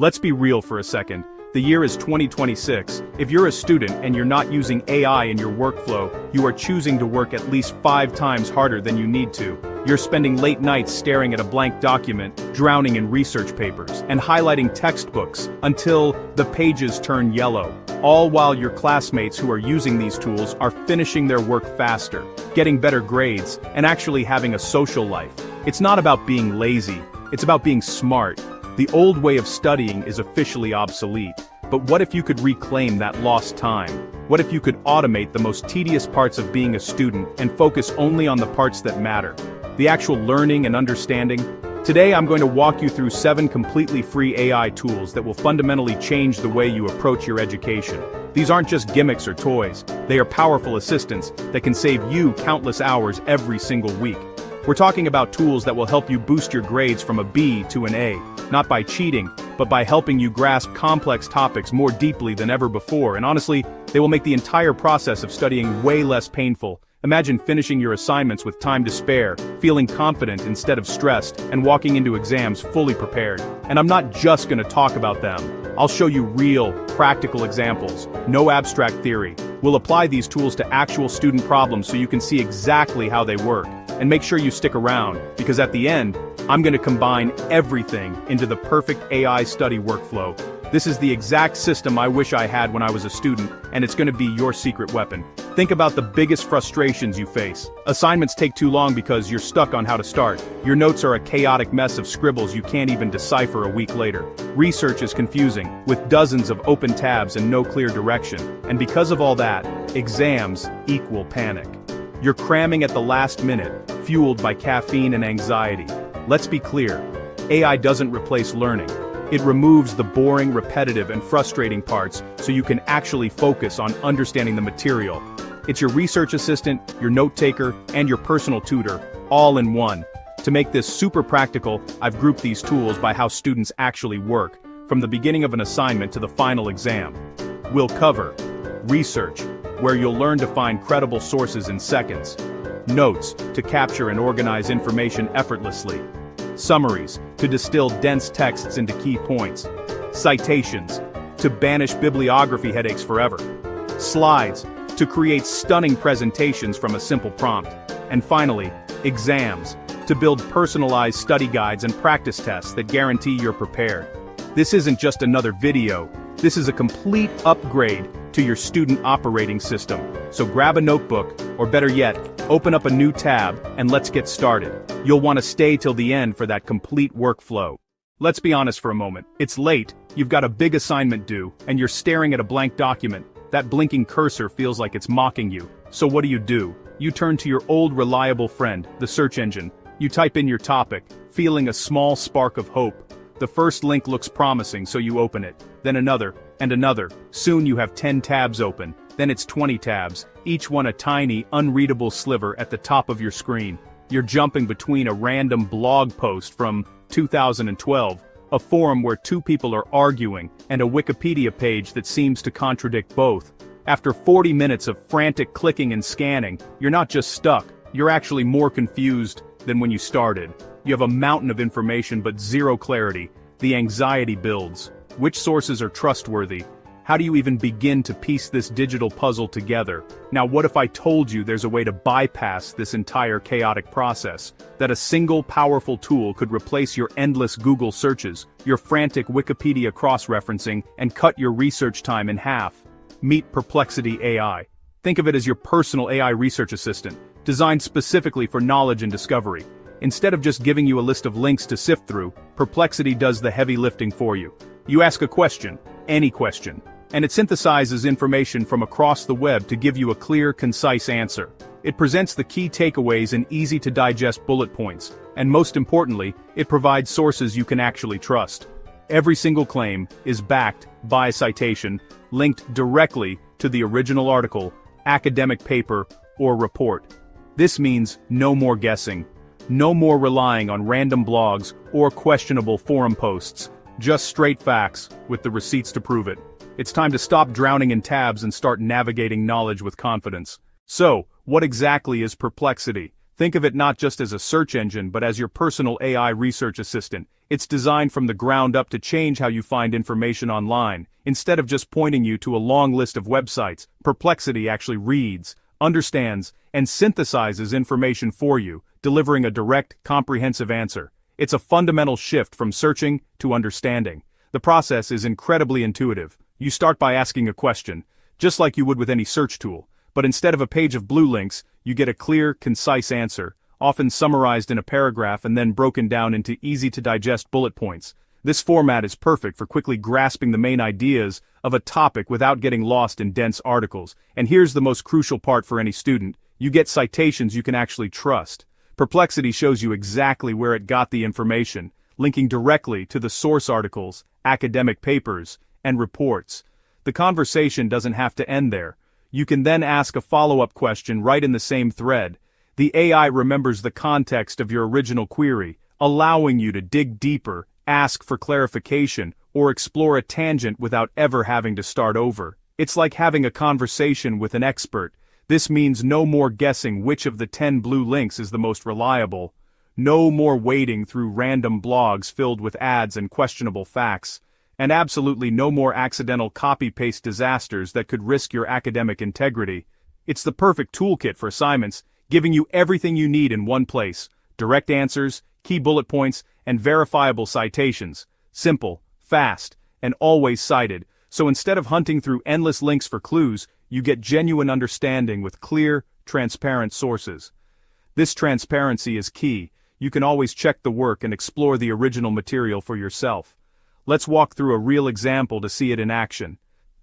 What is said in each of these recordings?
Let's be real for a second. The year is 2026. If you're a student and you're not using AI in your workflow, you are choosing to work at least 5 times harder than you need to. You're spending late nights staring at a blank document, drowning in research papers, and highlighting textbooks until the pages turn yellow. All while your classmates who are using these tools are finishing their work faster, getting better grades, and actually having a social life. It's not about being lazy, it's about being smart. The old way of studying is officially obsolete. But what if you could reclaim that lost time? What if you could automate the most tedious parts of being a student and focus only on the parts that matter? The actual learning and understanding? Today I'm going to walk you through 7 completely free AI tools that will fundamentally change the way you approach your education. These aren't just gimmicks or toys, they are powerful assistants that can save you countless hours every single week. We're talking about tools that will help you boost your grades from a B to an A, not by cheating, but by helping you grasp complex topics more deeply than ever before, and honestly, they will make the entire process of studying way less painful. Imagine finishing your assignments with time to spare, feeling confident instead of stressed, and walking into exams fully prepared. And I'm not just gonna talk about them. I'll show you real, practical examples, no abstract theory. We'll apply these tools to actual student problems so you can see exactly how they work. And make sure you stick around, because at the end, I'm gonna combine everything into the perfect AI study workflow. This is the exact system I wish I had when I was a student, and it's gonna be your secret weapon. Think about the biggest frustrations you face. Assignments take too long because you're stuck on how to start. Your notes are a chaotic mess of scribbles you can't even decipher a week later. Research is confusing, with dozens of open tabs and no clear direction. And because of all that, exams equal panic. You're cramming at the last minute, fueled by caffeine and anxiety. Let's be clear, AI doesn't replace learning. It removes the boring, repetitive, and frustrating parts so you can actually focus on understanding the material. It's your research assistant, your note taker, and your personal tutor, all in one. To make this super practical, I've grouped these tools by how students actually work, from the beginning of an assignment to the final exam. We'll cover research, where you'll learn to find credible sources in seconds. Notes, to capture and organize information effortlessly. Summaries, to distill dense texts into key points. Citations, to banish bibliography headaches forever. Slides, to create stunning presentations from a simple prompt. And finally, exams, to build personalized study guides and practice tests that guarantee you're prepared. This isn't just another video, this is a complete upgrade to your student operating system. So grab a notebook, or better yet, open up a new tab, and let's get started. You'll want to stay till the end for that complete workflow. Let's be honest for a moment. It's late, you've got a big assignment due, and you're staring at a blank document. That blinking cursor feels like it's mocking you. So what do? You turn to your old reliable friend, the search engine. You type in your topic, feeling a small spark of hope. The first link looks promising, so you open it. Then another, and another. Soon you have 10 tabs open. Then it's 20 tabs, each one a tiny, unreadable sliver at the top of your screen. You're jumping between a random blog post from 2012, a forum where 2 people are arguing, and a Wikipedia page that seems to contradict both. After 40 minutes of frantic clicking and scanning, you're not just stuck, you're actually more confused than when you started. You have a mountain of information but zero clarity. The anxiety builds. Which sources are trustworthy? How do you even begin to piece this digital puzzle together? Now what if I told you there's a way to bypass this entire chaotic process? That a single powerful tool could replace your endless Google searches, your frantic Wikipedia cross-referencing, and cut your research time in half. Meet Perplexity AI. Think of it as your personal AI research assistant, designed specifically for knowledge and discovery. Instead of just giving you a list of links to sift through, Perplexity does the heavy lifting for you. You ask a question, any question, and it synthesizes information from across the web to give you a clear, concise answer. It presents the key takeaways in easy-to-digest bullet points, and most importantly, it provides sources you can actually trust. Every single claim is backed by a citation, linked directly to the original article, academic paper, or report. This means no more guessing. No more relying on random blogs or questionable forum posts, just straight facts, with the receipts to prove it. It's time to stop drowning in tabs and start navigating knowledge with confidence. So, what exactly is Perplexity? Think of it not just as a search engine but as your personal AI research assistant. It's designed from the ground up to change how you find information online. Instead of just pointing you to a long list of websites, Perplexity actually reads, understands, and synthesizes information for you, delivering a direct, comprehensive answer. It's a fundamental shift from searching to understanding. The process is incredibly intuitive. You start by asking a question, just like you would with any search tool, but instead of a page of blue links, you get a clear, concise answer, often summarized in a paragraph and then broken down into easy-to-digest bullet points. This format is perfect for quickly grasping the main ideas of a topic without getting lost in dense articles. And here's the most crucial part for any student: you get citations you can actually trust. Perplexity shows you exactly where it got the information, linking directly to the source articles, academic papers, and reports. The conversation doesn't have to end there. You can then ask a follow-up question right in the same thread. The AI remembers the context of your original query, allowing you to dig deeper, ask for clarification, or explore a tangent without ever having to start over. It's like having a conversation with an expert. This means no more guessing which of the 10 blue links is the most reliable. No more wading through random blogs filled with ads and questionable facts. And absolutely no more accidental copy-paste disasters that could risk your academic integrity. It's the perfect toolkit for assignments, giving you everything you need in one place: direct answers, key bullet points, and verifiable citations. Simple, fast, and always cited. So instead of hunting through endless links for clues, you get genuine understanding with clear, transparent sources. This transparency is key. You can always check the work and explore the original material for yourself. Let's walk through a real example to see it in action.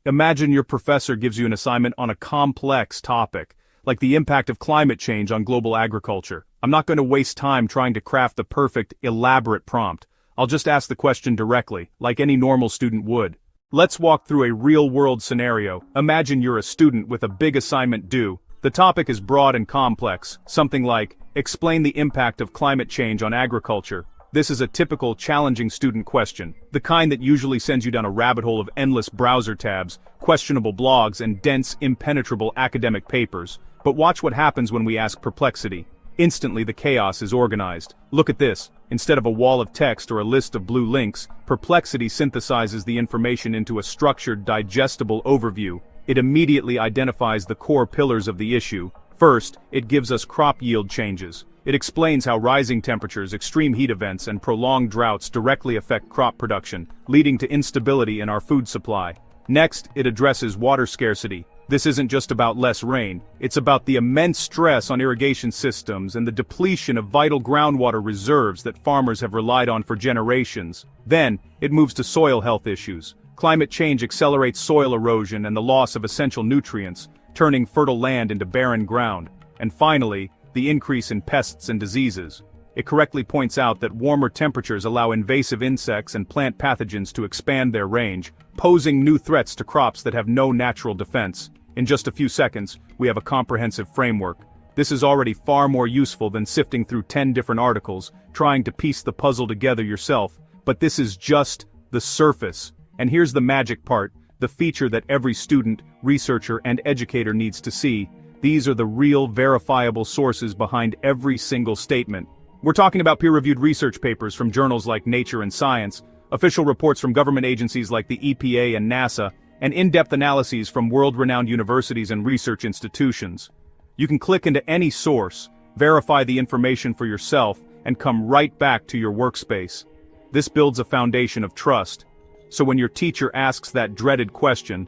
Imagine your professor gives you an assignment on a complex topic, like the impact of climate change on global agriculture. I'm not going to waste time trying to craft the perfect, elaborate prompt. I'll just ask the question directly, like any normal student would. Let's walk through a real-world scenario. Imagine you're a student with a big assignment due. The topic is broad and complex, something like, explain the impact of climate change on agriculture. This is a typical, challenging student question, the kind that usually sends you down a rabbit hole of endless browser tabs, questionable blogs, and dense, impenetrable academic papers. But watch what happens when we ask Perplexity. Instantly the chaos is organized. Look at this. Instead of a wall of text or a list of blue links, Perplexity synthesizes the information into a structured, digestible overview. It immediately identifies the core pillars of the issue. First, it gives us crop yield changes. It explains how rising temperatures, extreme heat events, and prolonged droughts directly affect crop production, leading to instability in our food supply. Next, it addresses water scarcity. This isn't just about less rain, it's about the immense stress on irrigation systems and the depletion of vital groundwater reserves that farmers have relied on for generations. Then, it moves to soil health issues. Climate change accelerates soil erosion and the loss of essential nutrients, turning fertile land into barren ground. And finally, the increase in pests and diseases. It correctly points out that warmer temperatures allow invasive insects and plant pathogens to expand their range, posing new threats to crops that have no natural defense. In just a few seconds, we have a comprehensive framework. This is already far more useful than sifting through 10 different articles, trying to piece the puzzle together yourself. But this is just the surface. And here's the magic part, the feature that every student, researcher, and educator needs to see. These are the real, verifiable sources behind every single statement. We're talking about peer-reviewed research papers from journals like Nature and Science, official reports from government agencies like the EPA and NASA, and in-depth analyses from world-renowned universities and research institutions. You can click into any source, verify the information for yourself, and come right back to your workspace. This builds a foundation of trust. So when your teacher asks that dreaded question,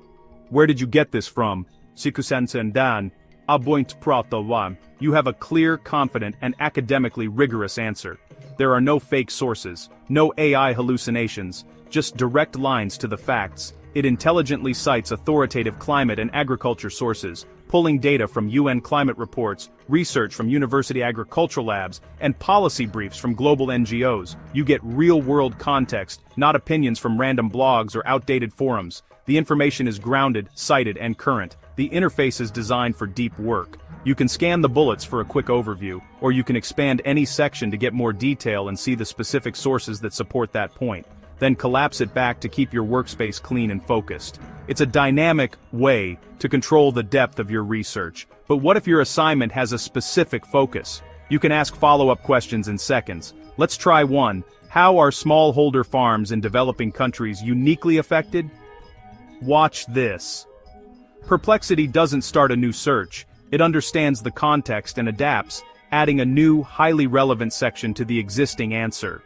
"Where did you get this from?" You have a clear, confident, and academically rigorous answer. There are no fake sources, no AI hallucinations, just direct lines to the facts. It intelligently cites authoritative climate and agriculture sources, pulling data from UN climate reports, research from university agricultural labs, and policy briefs from global NGOs. You get real-world context, not opinions from random blogs or outdated forums. The information is grounded, cited, and current. The interface is designed for deep work. You can scan the bullets for a quick overview, or you can expand any section to get more detail and see the specific sources that support that point. Then collapse it back to keep your workspace clean and focused. It's a dynamic way to control the depth of your research. But what if your assignment has a specific focus? You can ask follow-up questions in seconds. Let's try one. How are smallholder farms in developing countries uniquely affected? Watch this. Perplexity doesn't start a new search. It understands the context and adapts, adding a new, highly relevant section to the existing answer.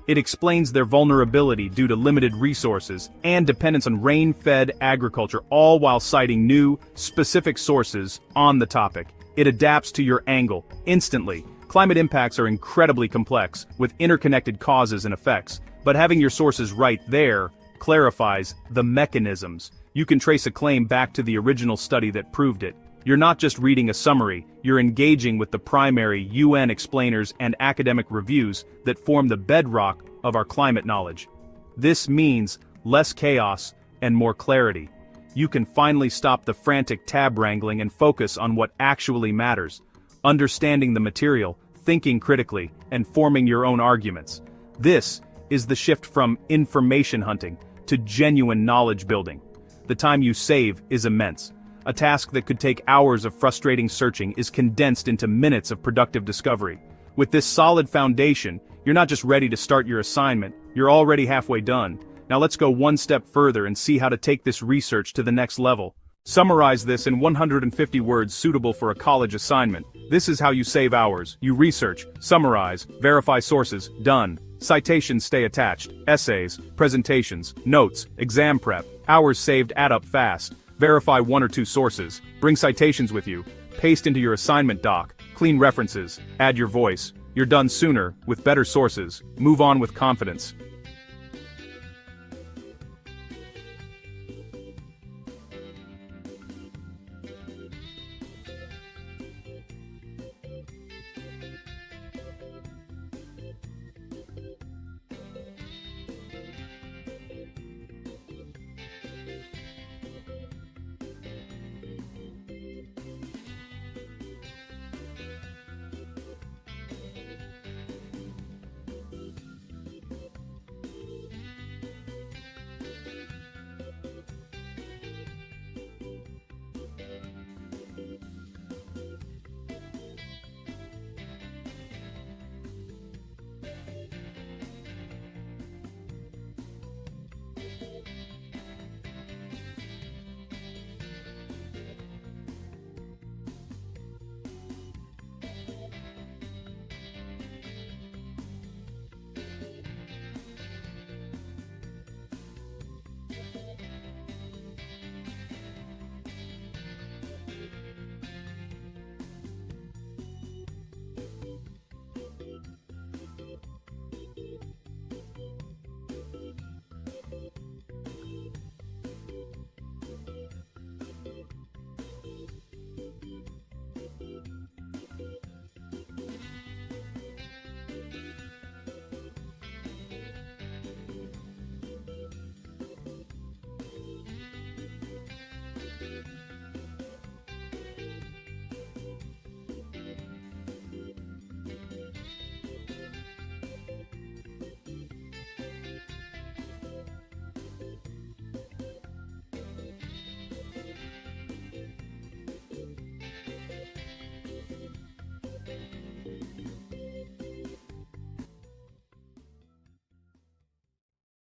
It explains their vulnerability due to limited resources and dependence on rain-fed agriculture, all while citing new, specific sources on the topic. It adapts to your angle, instantly. Climate impacts are incredibly complex, with interconnected causes and effects, but having your sources right there clarifies the mechanisms. You can trace a claim back to the original study that proved it. You're not just reading a summary, you're engaging with the primary UN explainers and academic reviews that form the bedrock of our climate knowledge. This means less chaos and more clarity. You can finally stop the frantic tab wrangling and focus on what actually matters: understanding the material, thinking critically, and forming your own arguments. This is the shift from information hunting to genuine knowledge building. The time you save is immense. A task that could take hours of frustrating searching is condensed into minutes of productive discovery. With this solid foundation, you're not just ready to start your assignment, you're already halfway done. Now let's go one step further and see how to take this research to the next level. Summarize this in 150 words suitable for a college assignment. This is how you save hours. You research, summarize, verify sources, done. Citations stay attached. Essays, presentations, notes, exam prep. Hours saved add up fast. Verify one or two sources. Bring citations with you. Paste into your assignment doc. Clean references. Add your voice. You're done sooner, with better sources. Move on with confidence.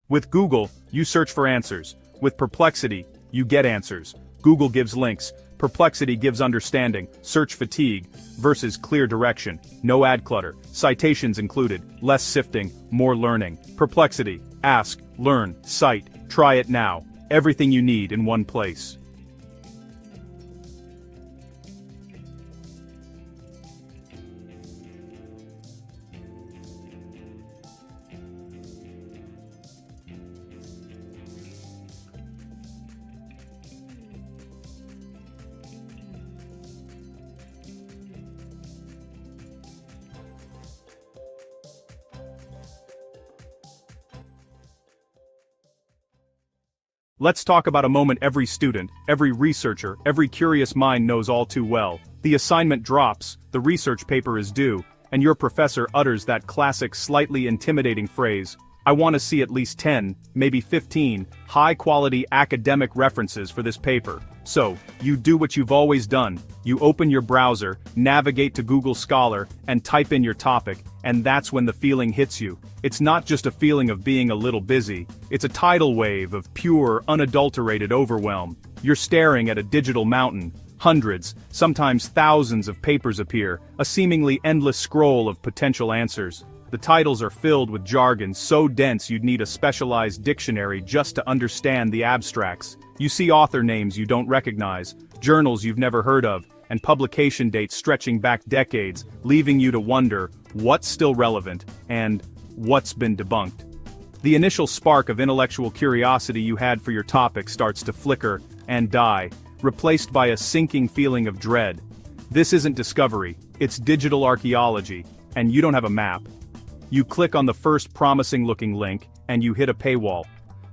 With Google, you search for answers. With Perplexity, you get answers. Google gives links. Perplexity gives understanding, search fatigue, versus clear direction, no ad clutter, citations included, less sifting, more learning. Perplexity, ask, learn, cite, try it now. Everything you need in one place. Let's talk about a moment every student, every researcher, every curious mind knows all too well. The assignment drops, the research paper is due, and your professor utters that classic slightly intimidating phrase, "I want to see at least 10, maybe 15, high-quality academic references for this paper." So, you do what you've always done. You open your browser, navigate to Google Scholar, and type in your topic, and that's when the feeling hits you. It's not just a feeling of being a little busy, it's a tidal wave of pure, unadulterated overwhelm. You're staring at a digital mountain. Hundreds, sometimes thousands of papers appear, a seemingly endless scroll of potential answers. The titles are filled with jargon so dense you'd need a specialized dictionary just to understand the abstracts. You see author names you don't recognize, journals you've never heard of, and publication dates stretching back decades, leaving you to wonder what's still relevant and what's been debunked. The initial spark of intellectual curiosity you had for your topic starts to flicker and die, replaced by a sinking feeling of dread. This isn't discovery, it's digital archaeology, and you don't have a map. You click on the first promising-looking link, and you hit a paywall.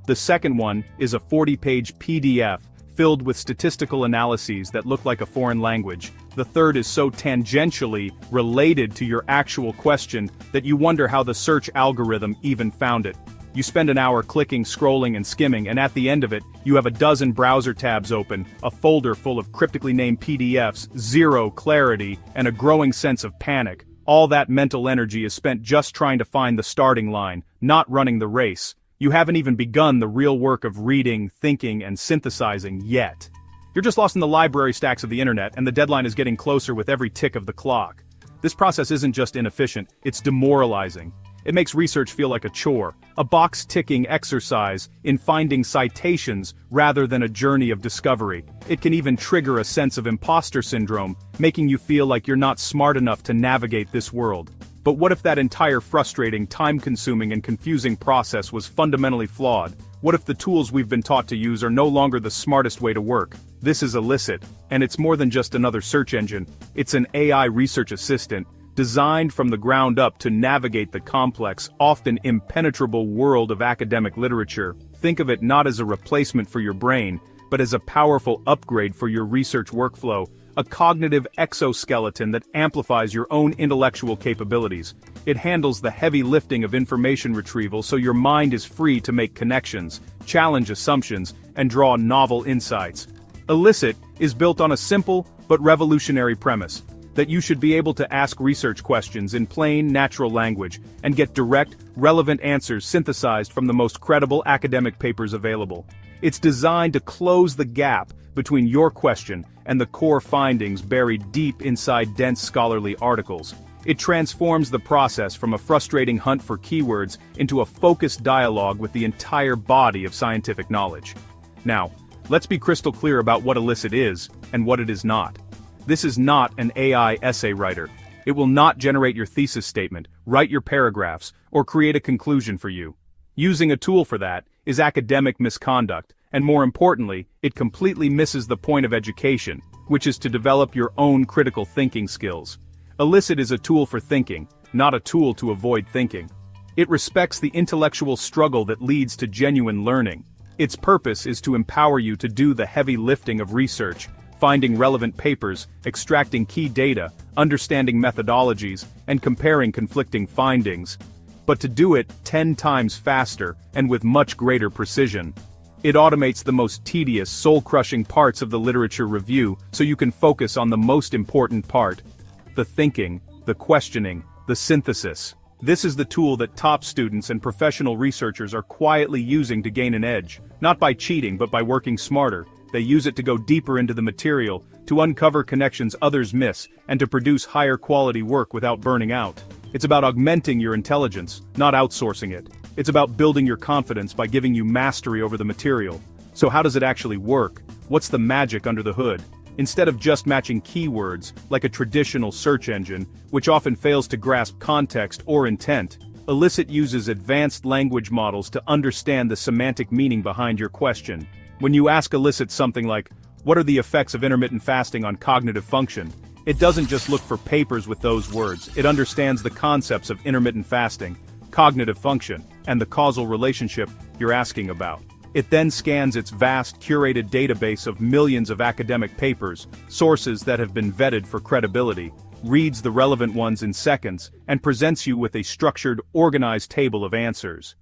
The second one is a 40-page PDF filled with statistical analyses that look like a foreign language. The third is so tangentially related to your actual question that you wonder how the search algorithm even found it. You spend an hour clicking, scrolling, and skimming, and at the end of it, you have a dozen browser tabs open, a folder full of cryptically named PDFs, zero clarity, and a growing sense of panic. All that mental energy is spent just trying to find the starting line, not running the race. You haven't even begun the real work of reading, thinking, and synthesizing yet. You're just lost in the library stacks of the internet, and the deadline is getting closer with every tick of the clock. This process isn't just inefficient, it's demoralizing. It makes research feel like a chore, a box-ticking exercise in finding citations rather than a journey of discovery. It can even trigger a sense of imposter syndrome, making you feel like you're not smart enough to navigate this world. But what if that entire frustrating, time-consuming, and confusing process was fundamentally flawed? What if the tools we've been taught to use are no longer the smartest way to work? This is Elicit, and it's more than just another search engine. It's an AI research assistant, designed from the ground up to navigate the complex, often impenetrable world of academic literature. Think of it not as a replacement for your brain, but as a powerful upgrade for your research workflow, a cognitive exoskeleton that amplifies your own intellectual capabilities. It handles the heavy lifting of information retrieval so your mind is free to make connections, challenge assumptions, and draw novel insights. Elicit is built on a simple but revolutionary premise: that you should be able to ask research questions in plain, natural language and get direct, relevant answers synthesized from the most credible academic papers available. It's designed to close the gap between your question and the core findings buried deep inside dense scholarly articles. It transforms the process from a frustrating hunt for keywords into a focused dialogue with the entire body of scientific knowledge. Now, let's be crystal clear about what Elicit is and what it is not. This is not an AI essay writer. It will not generate your thesis statement, write your paragraphs, or create a conclusion for you. Using a tool for that is academic misconduct, and more importantly, it completely misses the point of education, which is to develop your own critical thinking skills. Elicit is a tool for thinking, not a tool to avoid thinking. It respects the intellectual struggle that leads to genuine learning. Its purpose is to empower you to do the heavy lifting of research, finding relevant papers, extracting key data, understanding methodologies, and comparing conflicting findings. But to do it 10 times faster and with much greater precision. It automates the most tedious, soul-crushing parts of the literature review so you can focus on the most important part: the thinking, the questioning, the synthesis. This is the tool that top students and professional researchers are quietly using to gain an edge, not by cheating but by working smarter. They use it to go deeper into the material, to uncover connections others miss, and to produce higher quality work without burning out. It's about augmenting your intelligence, not outsourcing it. It's about building your confidence by giving you mastery over the material. So how does it actually work? What's the magic under the hood? Instead of just matching keywords, like a traditional search engine, which often fails to grasp context or intent, Elicit uses advanced language models to understand the semantic meaning behind your question. When you ask Elicit something like, "What are the effects of intermittent fasting on cognitive function?" it doesn't just look for papers with those words, it understands the concepts of intermittent fasting, cognitive function, and the causal relationship you're asking about. It then scans its vast, curated database of millions of academic papers, sources that have been vetted for credibility, reads the relevant ones in seconds, and presents you with a structured, organized table of answers.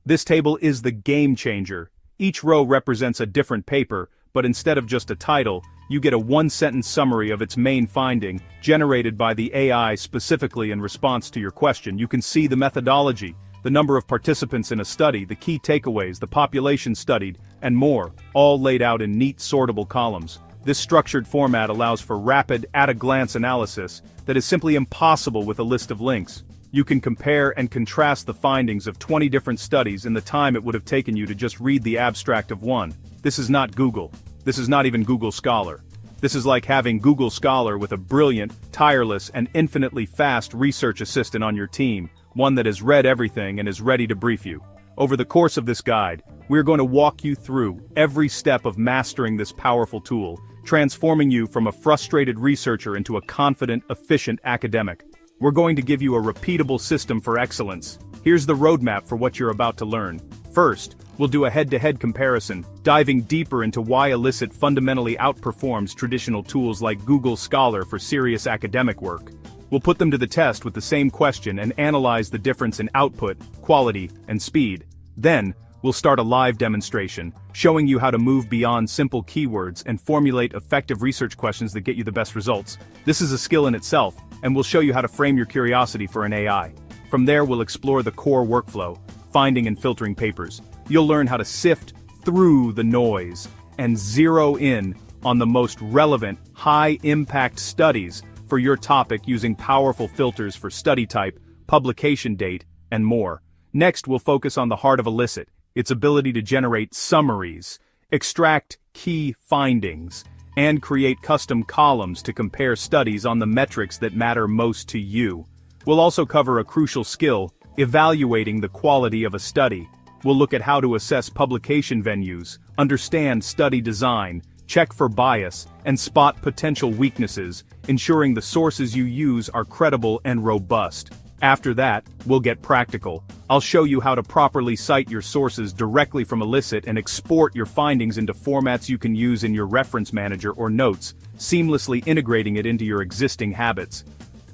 This table is the game changer. Each row represents a different paper, but instead of just a title, you get a one-sentence summary of its main finding, generated by the AI specifically in response to your question. You can see the methodology, the number of participants in a study, the key takeaways, the population studied, and more, all laid out in neat sortable columns. This structured format allows for rapid, at-a-glance analysis that is simply impossible with a list of links. You can compare and contrast the findings of 20 different studies in the time it would have taken you to just read the abstract of one. This is not Google. This is not even Google Scholar. This is like having Google Scholar with a brilliant, tireless, and infinitely fast research assistant on your team, one that has read everything and is ready to brief you. Over the course of this guide, we're going to walk you through every step of mastering this powerful tool, transforming you from a frustrated researcher into a confident, efficient academic. We're going to give you a repeatable system for excellence. Here's the roadmap for what you're about to learn. First, we'll do a head-to-head comparison, diving deeper into why Elicit fundamentally outperforms traditional tools like Google Scholar for serious academic work. We'll put them to the test with the same question and analyze the difference in output, quality, and speed. Then, we'll start a live demonstration, showing you how to move beyond simple keywords and formulate effective research questions that get you the best results. This is a skill in itself, and we'll show you how to frame your curiosity for an AI. From there, we'll explore the core workflow, finding and filtering papers. You'll learn how to sift through the noise and zero in on the most relevant, high-impact studies for your topic using powerful filters for study type, publication date, and more. Next, we'll focus on the heart of Elicit, its ability to generate summaries, extract key findings, and create custom columns to compare studies on the metrics that matter most to you. We'll also cover a crucial skill, evaluating the quality of a study. We'll look at how to assess publication venues, understand study design, check for bias, and spot potential weaknesses, ensuring the sources you use are credible and robust. After that, we'll get practical. I'll show you how to properly cite your sources directly from Elicit and export your findings into formats you can use in your reference manager or notes, seamlessly integrating it into your existing habits.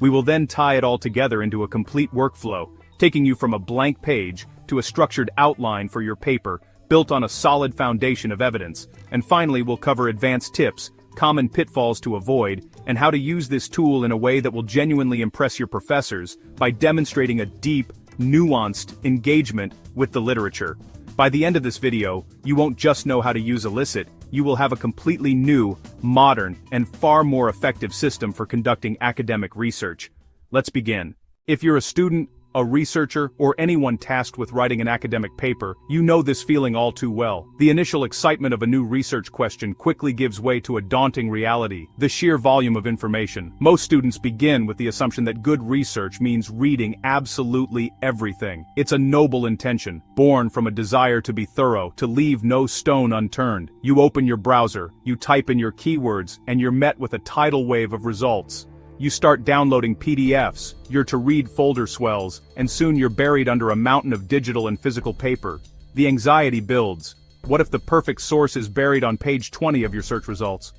We will then tie it all together into a complete workflow, taking you from a blank page to a structured outline for your paper, built on a solid foundation of evidence. And finally, we'll cover advanced tips, common pitfalls to avoid, and how to use this tool in a way that will genuinely impress your professors by demonstrating a deep, nuanced engagement with the literature. By the end of this video, you won't just know how to use Elicit, you will have a completely new, modern, and far more effective system for conducting academic research. Let's begin. If you're a student, a researcher, or anyone tasked with writing an academic paper, you know this feeling all too well. The initial excitement of a new research question quickly gives way to a daunting reality: the sheer volume of information. Most students begin with the assumption that good research means reading absolutely everything. It's a noble intention, born from a desire to be thorough, to leave no stone unturned. You open your browser, you type in your keywords, and you're met with a tidal wave of results. You start downloading PDFs, your to-read folder swells, and soon you're buried under a mountain of digital and physical paper. The anxiety builds. What if the perfect source is buried on page 20 of your search results?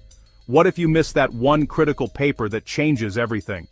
What if you miss that one critical paper that changes everything?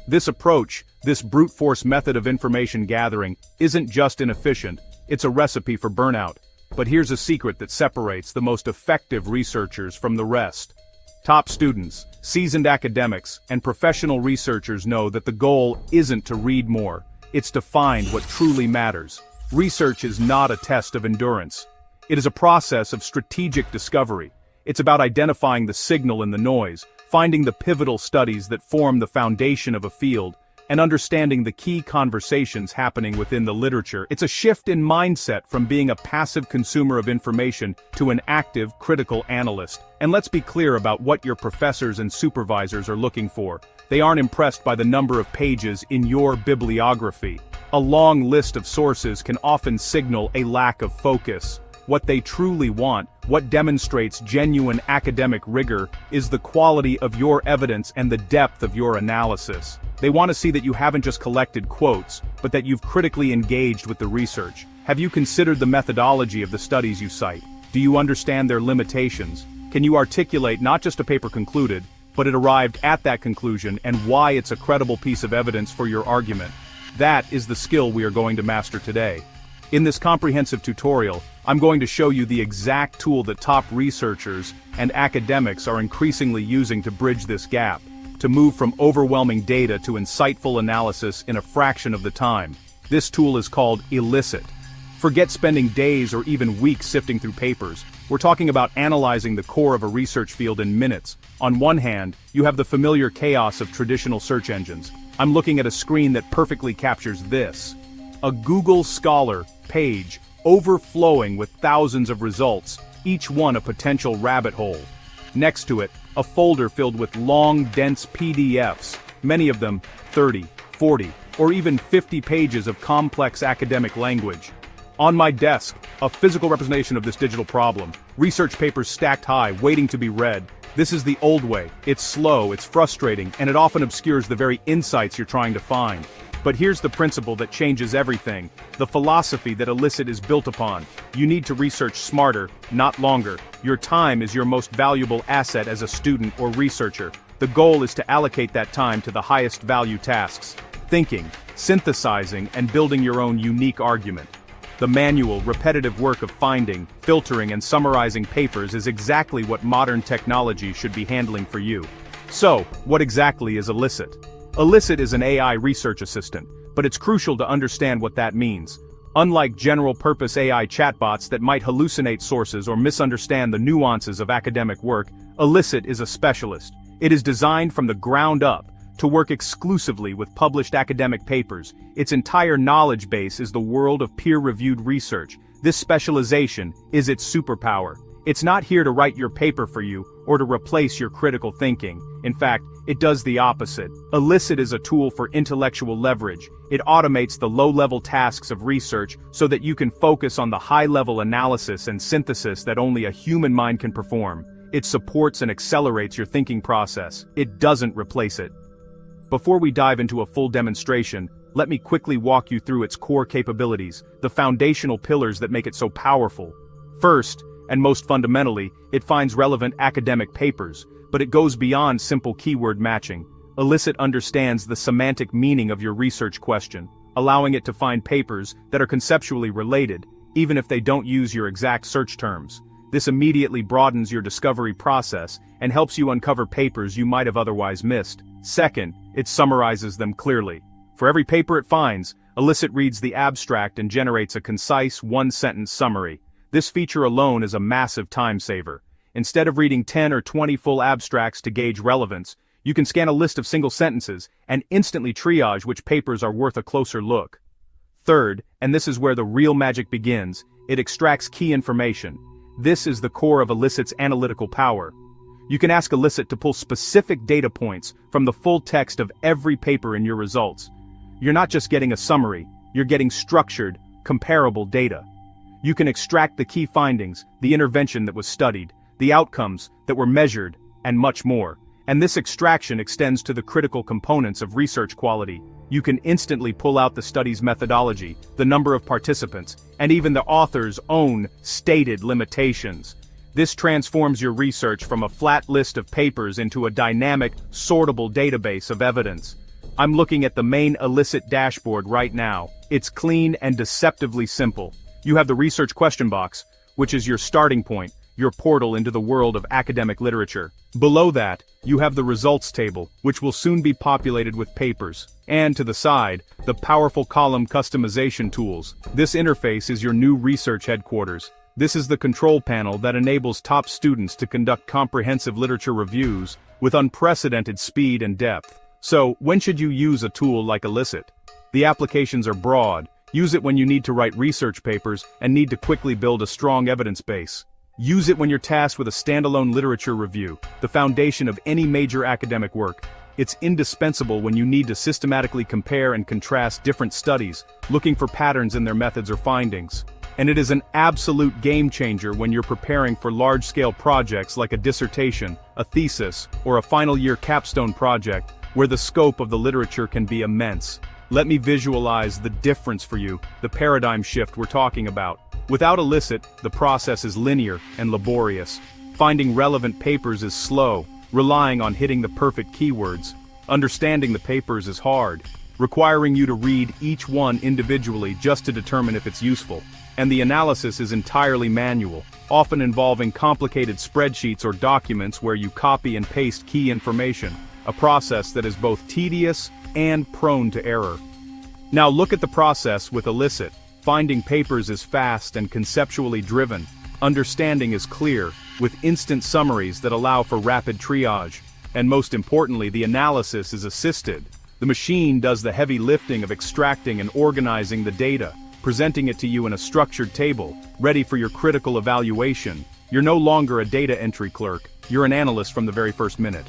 This approach, this brute force method of information gathering, isn't just inefficient, it's a recipe for burnout. But here's a secret that separates the most effective researchers from the rest. Top students, seasoned academics, and professional researchers know that the goal isn't to read more, it's to find what truly matters. Research is not a test of endurance. It is a process of strategic discovery. It's about identifying the signal in the noise, finding the pivotal studies that form the foundation of a field, and understanding the key conversations happening within the literature. It's a shift in mindset from being a passive consumer of information to an active, critical analyst. And let's be clear about what your professors and supervisors are looking for. They aren't impressed by the number of pages in your bibliography. A long list of sources can often signal a lack of focus. What they truly want, what demonstrates genuine academic rigor, is the quality of your evidence and the depth of your analysis. They want to see that you haven't just collected quotes, but that you've critically engaged with the research. Have you considered the methodology of the studies you cite? Do you understand their limitations? Can you articulate not just a paper concluded, but it arrived at that conclusion and why it's a credible piece of evidence for your argument? That is the skill we are going to master today. In this comprehensive tutorial, I'm going to show you the exact tool that top researchers and academics are increasingly using to bridge this gap, to move from overwhelming data to insightful analysis in a fraction of the time. This tool is called Elicit. Forget spending days or even weeks sifting through papers. We're talking about analyzing the core of a research field in minutes. On one hand, you have the familiar chaos of traditional search engines. I'm looking at a screen that perfectly captures this. A Google Scholar page overflowing with thousands of results, each one a potential rabbit hole. Next to it, a folder filled with long, dense PDFs, many of them 30, 40, or even 50 pages of complex academic language. On my desk, a physical representation of this digital problem, research papers stacked high, waiting to be read. This is the old way. It's slow, it's frustrating, and it often obscures the very insights you're trying to find. But here's the principle that changes everything, the philosophy that Elicit is built upon. You need to research smarter, not longer. Your time is your most valuable asset as a student or researcher. The goal is to allocate that time to the highest value tasks: thinking, synthesizing, and building your own unique argument. The manual, repetitive work of finding, filtering, and summarizing papers is exactly what modern technology should be handling for you. So, what exactly is Elicit? Elicit is an AI research assistant, but it's crucial to understand what that means. Unlike general-purpose AI chatbots that might hallucinate sources or misunderstand the nuances of academic work, Elicit is a specialist. It is designed from the ground up to work exclusively with published academic papers. Its entire knowledge base is the world of peer-reviewed research. This specialization is its superpower. It's not here to write your paper for you or to replace your critical thinking. In fact, it does the opposite. Elicit is a tool for intellectual leverage. It automates the low-level tasks of research so that you can focus on the high-level analysis and synthesis that only a human mind can perform. It supports and accelerates your thinking process. It doesn't replace it. Before we dive into a full demonstration, let me quickly walk you through its core capabilities, the foundational pillars that make it so powerful. First, and most fundamentally, it finds relevant academic papers, but it goes beyond simple keyword matching. Elicit understands the semantic meaning of your research question, allowing it to find papers that are conceptually related, even if they don't use your exact search terms. This immediately broadens your discovery process and helps you uncover papers you might have otherwise missed. Second, it summarizes them clearly. For every paper it finds, Elicit reads the abstract and generates a concise one-sentence summary. This feature alone is a massive time saver. Instead of reading 10 or 20 full abstracts to gauge relevance, you can scan a list of single sentences and instantly triage which papers are worth a closer look. Third, and this is where the real magic begins, it extracts key information. This is the core of Elicit's analytical power. You can ask Elicit to pull specific data points from the full text of every paper in your results. You're not just getting a summary, you're getting structured, comparable data. You can extract the key findings, the intervention that was studied, the outcomes that were measured, and much more. And this extraction extends to the critical components of research quality. You can instantly pull out the study's methodology, the number of participants, and even the author's own stated limitations. This transforms your research from a flat list of papers into a dynamic, sortable database of evidence. I'm looking at the main Elicit dashboard right now. It's clean and deceptively simple. You have the research question box, which is your starting point, your portal into the world of academic literature. Below that, you have the results table, which will soon be populated with papers. And to the side, the powerful column customization tools. This interface is your new research headquarters. This is the control panel that enables top students to conduct comprehensive literature reviews with unprecedented speed and depth. So, when should you use a tool like Elicit? The applications are broad. Use it when you need to write research papers and need to quickly build a strong evidence base. Use it when you're tasked with a standalone literature review, the foundation of any major academic work. It's indispensable when you need to systematically compare and contrast different studies, looking for patterns in their methods or findings. And it is an absolute game changer when you're preparing for large-scale projects like a dissertation, a thesis, or a final-year capstone project, where the scope of the literature can be immense. Let me visualize the difference for you, the paradigm shift we're talking about. Without Elicit, the process is linear and laborious. Finding relevant papers is slow, relying on hitting the perfect keywords. Understanding the papers is hard, requiring you to read each one individually just to determine if it's useful. and the analysis is entirely manual, often involving complicated spreadsheets or documents where you copy and paste key information, a process that is both tedious and prone to error. Now look at the process with Elicit. Finding papers is fast and conceptually driven. Understanding is clear, with instant summaries that allow for rapid triage. And most importantly, the analysis is assisted. The machine does the heavy lifting of extracting and organizing the data, presenting it to you in a structured table, ready for your critical evaluation. You're no longer a data entry clerk, you're an analyst from the very first minute.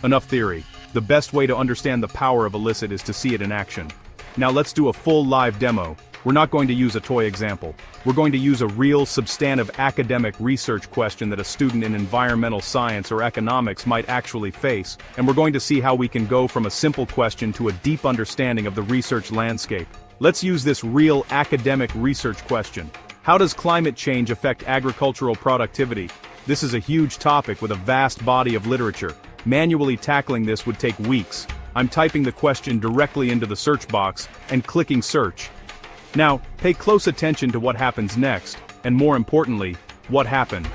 Enough theory. The best way to understand the power of Elicit is to see it in action. Now let's do a full live demo. We're not going to use a toy example. We're going to use a real, substantive academic research question that a student in environmental science or economics might actually face, and we're going to see how we can go from a simple question to a deep understanding of the research landscape. Let's use this real academic research question. How does climate change affect agricultural productivity? This is a huge topic with a vast body of literature. Manually tackling this would take weeks. I'm typing the question directly into the search box and clicking search. Now, pay close attention to what happens next, and more importantly, what happened.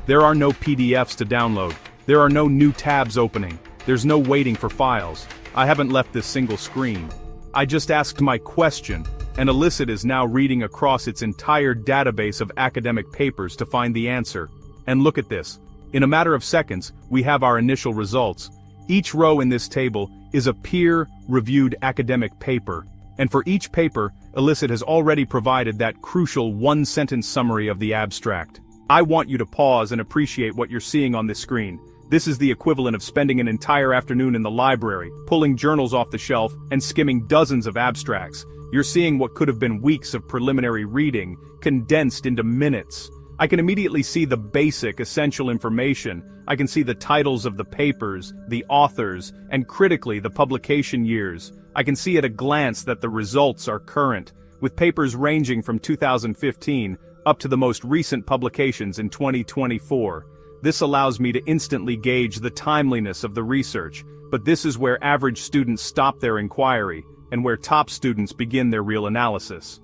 There are no PDFs to download. There are no new tabs opening. There's no waiting for files. I haven't left this single screen. I just asked my question, and Elicit is now reading across its entire database of academic papers to find the answer. And look at this. In a matter of seconds, we have our initial results. Each row in this table is a peer-reviewed academic paper. And for each paper, Elicit has already provided that crucial one-sentence summary of the abstract. I want you to pause and appreciate what you're seeing on this screen. This is the equivalent of spending an entire afternoon in the library, pulling journals off the shelf, and skimming dozens of abstracts. You're seeing what could have been weeks of preliminary reading, condensed into minutes. I can immediately see the basic, essential information. I can see the titles of the papers, the authors, and critically, the publication years. I can see at a glance that the results are current, with papers ranging from 2015 up to the most recent publications in 2024. This allows me to instantly gauge the timeliness of the research, but this is where average students stop their inquiry, and where top students begin their real analysis.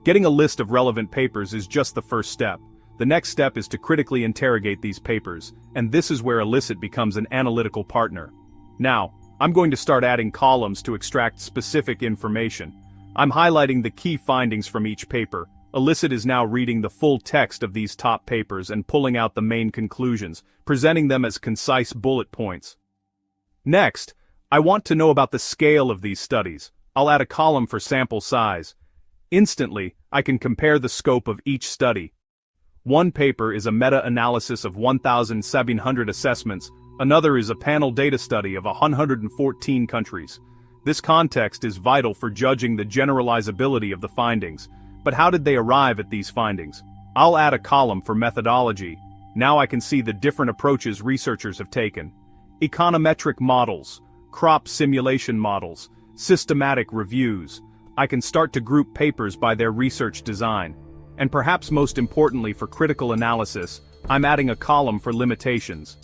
Getting a list of relevant papers is just the first step. The next step is to critically interrogate these papers, and this is where Elicit becomes an analytical partner. Now, I'm going to start adding columns to extract specific information. I'm highlighting the key findings from each paper. Elicit is now reading the full text of these top papers and pulling out the main conclusions, presenting them as concise bullet points. Next, I want to know about the scale of these studies. I'll add a column for sample size. Instantly, I can compare the scope of each study. One paper is a meta-analysis of 1,700 assessments, another is a panel data study of 114 countries. This context is vital for judging the generalizability of the findings. But how did they arrive at these findings? I'll add a column for methodology. Now I can see the different approaches researchers have taken. Econometric models, crop simulation models, systematic reviews. I can start to group papers by their research design. And perhaps most importantly for critical analysis, I'm adding a column for limitations.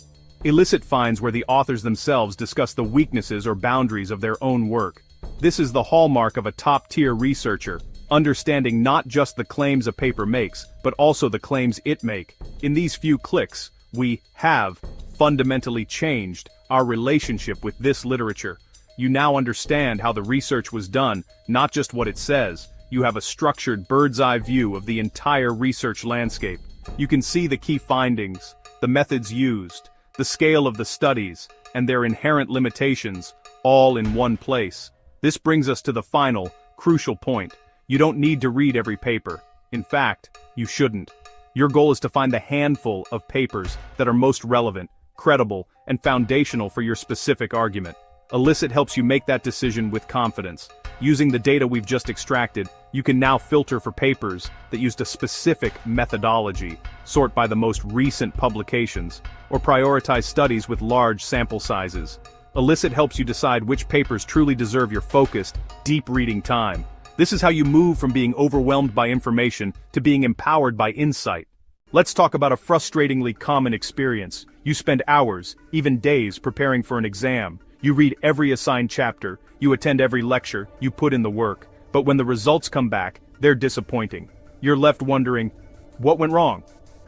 Elicit finds where the authors themselves discuss the weaknesses or boundaries of their own work. This is the hallmark of a top-tier researcher, understanding not just the claims a paper makes, but also the claims it makes. In these few clicks, we have fundamentally changed our relationship with this literature. You now understand how the research was done, not just what it says. You have a structured bird's-eye view of the entire research landscape. You can see the key findings, the methods used, the scale of the studies, and their inherent limitations, all in one place. This brings us to the final, crucial point. You don't need to read every paper. In fact, you shouldn't. Your goal is to find the handful of papers that are most relevant, credible, and foundational for your specific argument. Elicit helps you make that decision with confidence. Using the data we've just extracted, you can now filter for papers that used a specific methodology, sort by the most recent publications, or prioritize studies with large sample sizes. Elicit helps you decide which papers truly deserve your focused, deep reading time. This is how you move from being overwhelmed by information to being empowered by insight. Let's talk about a frustratingly common experience. You spend hours, even days, preparing for an exam. You read every assigned chapter, you attend every lecture, you put in the work, but when the results come back, they're disappointing. You're left wondering, what went wrong?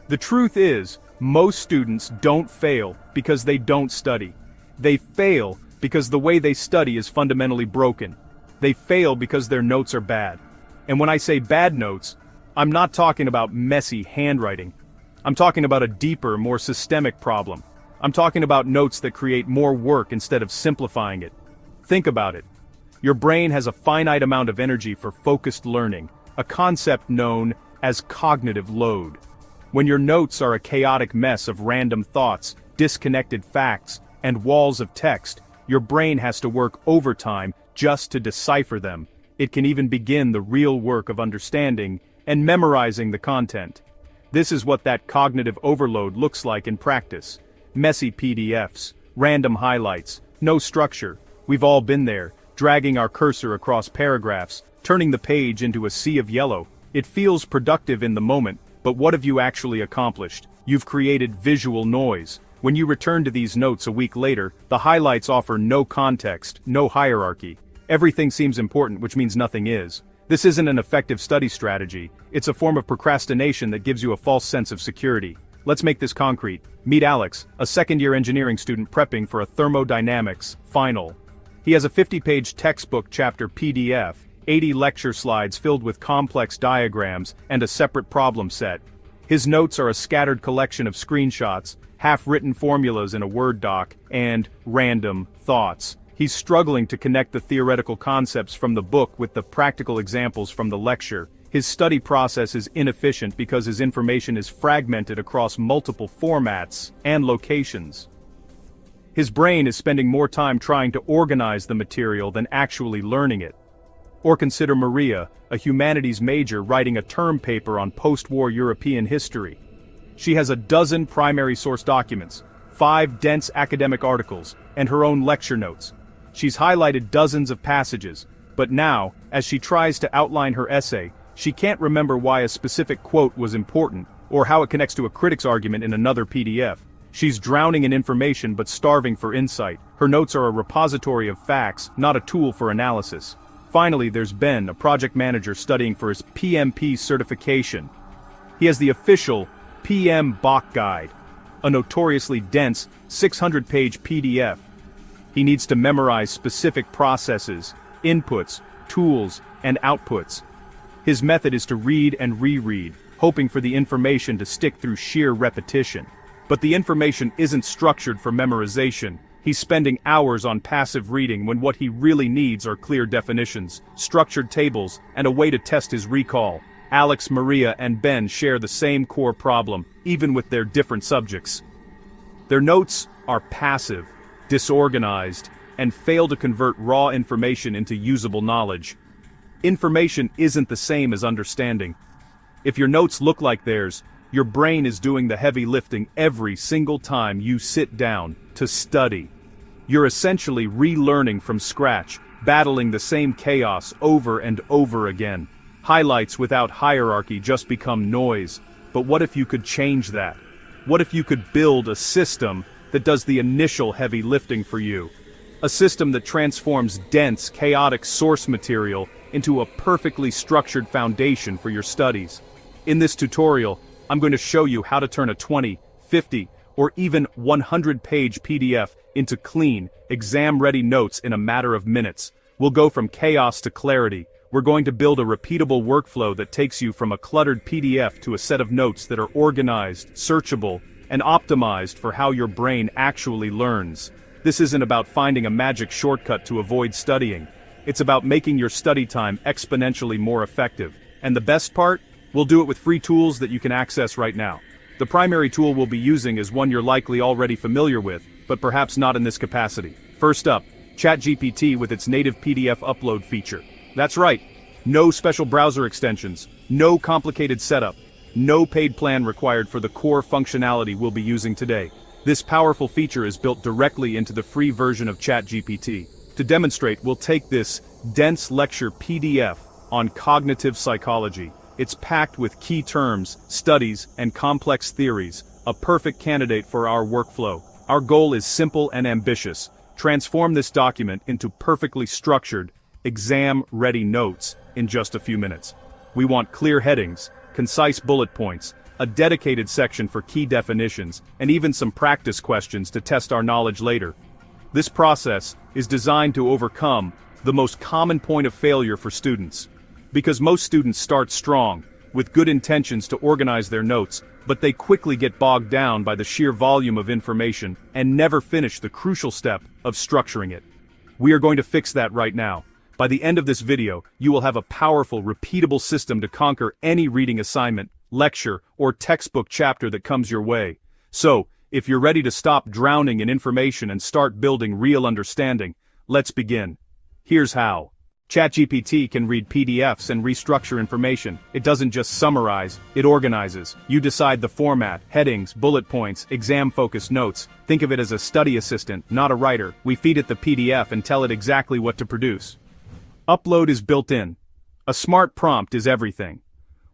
The truth is, most students don't fail because they don't study. They fail because the way they study is fundamentally broken. They fail because their notes are bad. And when I say bad notes, I'm not talking about messy handwriting. I'm talking about a deeper, more systemic problem. I'm talking about notes that create more work instead of simplifying it. Think about it. Your brain has a finite amount of energy for focused learning, a concept known as cognitive load. When your notes are a chaotic mess of random thoughts, disconnected facts, and walls of text, your brain has to work overtime just to decipher them. It can even begin the real work of understanding and memorizing the content. This is what that cognitive overload looks like in practice. Messy PDFs, random highlights, no structure. We've all been there, dragging our cursor across paragraphs, turning the page into a sea of yellow. It feels productive in the moment, but what have you actually accomplished? You've created visual noise. When you return to these notes a week later, the highlights offer no context, no hierarchy. Everything seems important, which means nothing is. This isn't an effective study strategy. It's a form of procrastination that gives you a false sense of security. Let's make this concrete. Meet Alex, a second-year engineering student prepping for a thermodynamics final. He has a 50-page textbook chapter PDF, 80 lecture slides filled with complex diagrams, and a separate problem set. His notes are a scattered collection of screenshots, half-written formulas in a Word doc, and random thoughts. He's struggling to connect the theoretical concepts from the book with the practical examples from the lecture. His study process is inefficient because his information is fragmented across multiple formats and locations. His brain is spending more time trying to organize the material than actually learning it. Or consider Maria, a humanities major writing a term paper on post-war European history. She has a dozen primary source documents, 5 dense academic articles, and her own lecture notes. She's highlighted dozens of passages, but now, as she tries to outline her essay, she can't remember why a specific quote was important, or how it connects to a critic's argument in another PDF. She's drowning in information but starving for insight. Her notes are a repository of facts, not a tool for analysis. Finally, there's Ben, a project manager studying for his PMP certification. He has the official PM Bach Guide, a notoriously dense, 600-page PDF. He needs to memorize specific processes, inputs, tools, and outputs. His method is to read and reread, hoping for the information to stick through sheer repetition. But the information isn't structured for memorization. He's spending hours on passive reading when what he really needs are clear definitions, structured tables, and a way to test his recall. Alex, Maria, and Ben share the same core problem, even with their different subjects. Their notes are passive, disorganized, and fail to convert raw information into usable knowledge. Information isn't the same as understanding. If your notes look like theirs, your brain is doing the heavy lifting every single time you sit down to study. You're essentially relearning from scratch, battling the same chaos over and over again. Highlights without hierarchy just become noise. But what if you could change that? What if you could build a system that does the initial heavy lifting for you? A system that transforms dense, chaotic source material into a perfectly structured foundation for your studies. In this tutorial, I'm going to show you how to turn a 20, 50, or even 100-page PDF into clean, exam-ready notes in a matter of minutes. We'll go from chaos to clarity. We're going to build a repeatable workflow that takes you from a cluttered PDF to a set of notes that are organized, searchable, and optimized for how your brain actually learns. This isn't about finding a magic shortcut to avoid studying. It's about making your study time exponentially more effective. And the best part? We'll do it with free tools that you can access right now. The primary tool we'll be using is one you're likely already familiar with, but perhaps not in this capacity. First up, ChatGPT with its native PDF upload feature. That's right, no special browser extensions, no complicated setup, no paid plan required for the core functionality we'll be using today. This powerful feature is built directly into the free version of ChatGPT. To demonstrate, we'll take this dense lecture PDF on cognitive psychology. It's packed with key terms, studies, and complex theories, a perfect candidate for our workflow. Our goal is simple and ambitious. Transform this document into perfectly structured, exam-ready notes in just a few minutes. We want clear headings, concise bullet points, a dedicated section for key definitions, and even some practice questions to test our knowledge later. This process is designed to overcome the most common point of failure for students. Because most students start strong, with good intentions to organize their notes, but they quickly get bogged down by the sheer volume of information and never finish the crucial step of structuring it. We are going to fix that right now. By the end of this video, you will have a powerful, repeatable system to conquer any reading assignment, lecture, or textbook chapter that comes your way. So, if you're ready to stop drowning in information and start building real understanding, let's begin. Here's how. ChatGPT can read PDFs and restructure information. It doesn't just summarize, it organizes. You decide the format, headings, bullet points, exam-focused notes. Think of it as a study assistant, not a writer. We feed it the PDF and tell it exactly what to produce. Upload is built in. A smart prompt is everything.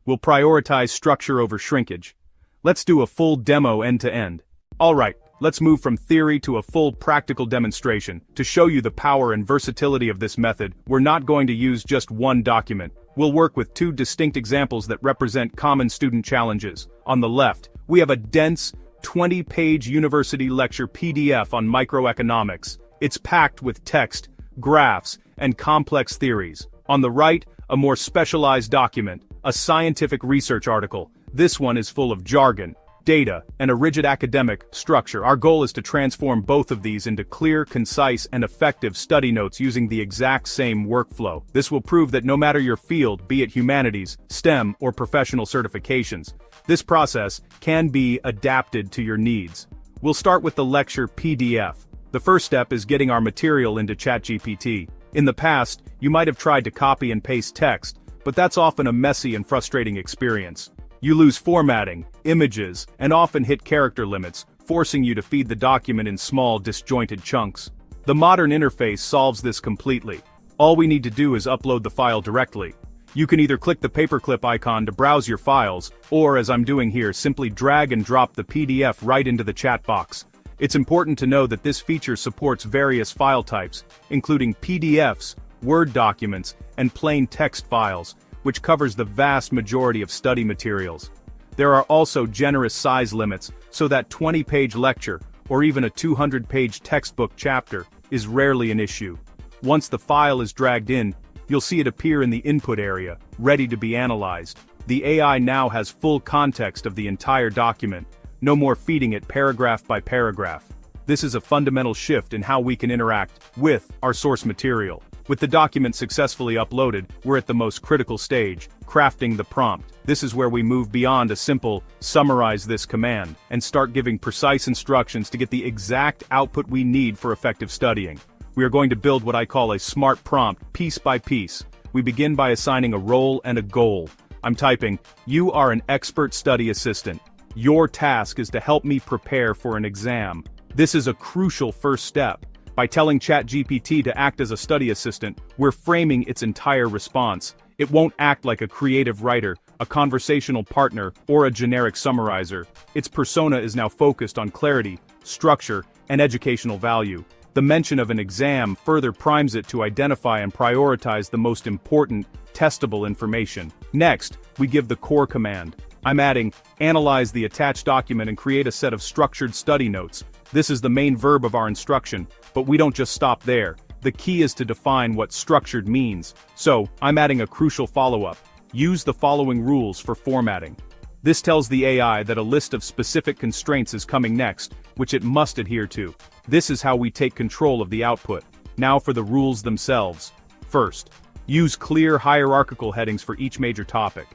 We'll prioritize structure over shrinkage. Let's do a full demo end-to-end. Alright, let's move from theory to a full practical demonstration. To show you the power and versatility of this method, we're not going to use just one document. We'll work with two distinct examples that represent common student challenges. On the left, we have a dense, 20-page university lecture PDF on microeconomics. It's packed with text, graphs, and complex theories. On the right, a more specialized document, a scientific research article. This one is full of jargon, data, and a rigid academic structure. Our goal is to transform both of these into clear, concise, and effective study notes using the exact same workflow. This will prove that no matter your field, be it humanities, STEM, or professional certifications, this process can be adapted to your needs. We'll start with the lecture PDF. The first step is getting our material into ChatGPT. In the past, you might have tried to copy and paste text, but that's often a messy and frustrating experience. You lose formatting, images, and often hit character limits, forcing you to feed the document in small, disjointed chunks. The modern interface solves this completely. All we need to do is upload the file directly. You can either click the paperclip icon to browse your files, or as I'm doing here, simply drag and drop the PDF right into the chat box. It's important to know that this feature supports various file types, including PDFs, Word documents, and plain text files, which covers the vast majority of study materials. There are also generous size limits, so that 20-page lecture, or even a 200-page textbook chapter, is rarely an issue. Once the file is dragged in, you'll see it appear in the input area, ready to be analyzed. The AI now has full context of the entire document, no more feeding it paragraph by paragraph. This is a fundamental shift in how we can interact with our source material. With the document successfully uploaded, we're at the most critical stage, crafting the prompt. This is where we move beyond a simple, summarize this command, and start giving precise instructions to get the exact output we need for effective studying. We are going to build what I call a smart prompt, piece by piece. We begin by assigning a role and a goal. I'm typing, "You are an expert study assistant. Your task is to help me prepare for an exam." This is a crucial first step. By telling ChatGPT to act as a study assistant, we're framing its entire response. It won't act like a creative writer, a conversational partner, or a generic summarizer. Its persona is now focused on clarity, structure, and educational value. The mention of an exam further primes it to identify and prioritize the most important, testable information. Next, we give the core command. I'm adding, analyze the attached document and create a set of structured study notes. This is the main verb of our instruction, but we don't just stop there. The key is to define what structured means. So, I'm adding a crucial follow-up. Use the following rules for formatting. This tells the AI that a list of specific constraints is coming next, which it must adhere to. This is how we take control of the output. Now for the rules themselves. First, use clear hierarchical headings for each major topic.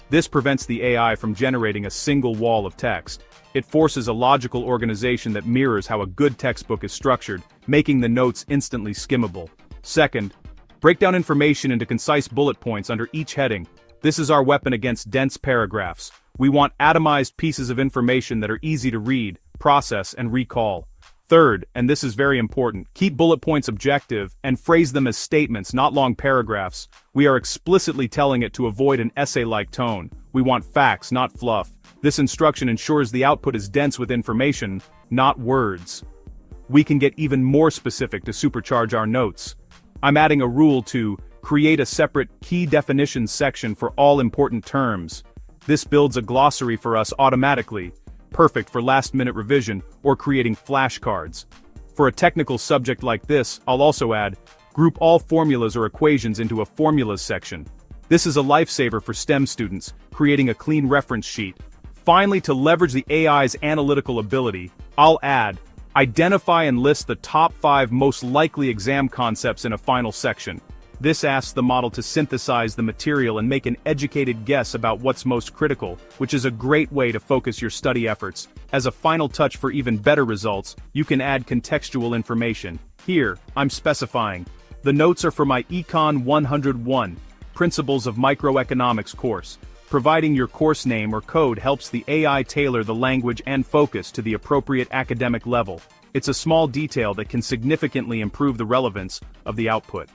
This prevents the AI from generating a single wall of text. It forces a logical organization that mirrors how a good textbook is structured, making the notes instantly skimmable. Second, break down information into concise bullet points under each heading. This is our weapon against dense paragraphs. We want atomized pieces of information that are easy to read, process, and recall. Third, and this is very important, keep bullet points objective and phrase them as statements, not long paragraphs. We are explicitly telling it to avoid an essay-like tone. We want facts, not fluff. This instruction ensures the output is dense with information, not words. We can get even more specific to supercharge our notes. I'm adding a rule to create a separate key definitions section for all important terms. This builds a glossary for us automatically, perfect for last-minute revision or creating flashcards. For a technical subject like this, I'll also add, group all formulas or equations into a formulas section. This is a lifesaver for STEM students, creating a clean reference sheet. Finally, to leverage the AI's analytical ability, I'll add, identify and list the top 5 most likely exam concepts in a final section. This asks the model to synthesize the material and make an educated guess about what's most critical, which is a great way to focus your study efforts. As a final touch for even better results, you can add contextual information. Here, I'm specifying. The notes are for my Econ 101, Principles of Microeconomics course. Providing your course name or code helps the AI tailor the language and focus to the appropriate academic level. It's a small detail that can significantly improve the relevance of the output.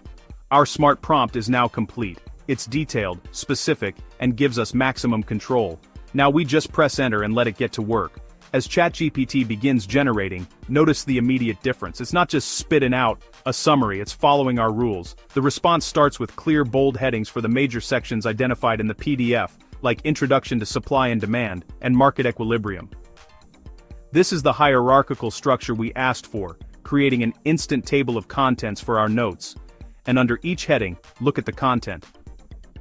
Our smart prompt is now complete. It's detailed, specific, and gives us maximum control. Now we just press enter and let it get to work. As ChatGPT begins generating, notice the immediate difference. It's not just spitting out a summary, it's following our rules. The response starts with clear bold headings for the major sections identified in the PDF, like Introduction to Supply and Demand, and Market Equilibrium. This is the hierarchical structure we asked for, creating an instant table of contents for our notes. And under each heading, look at the content.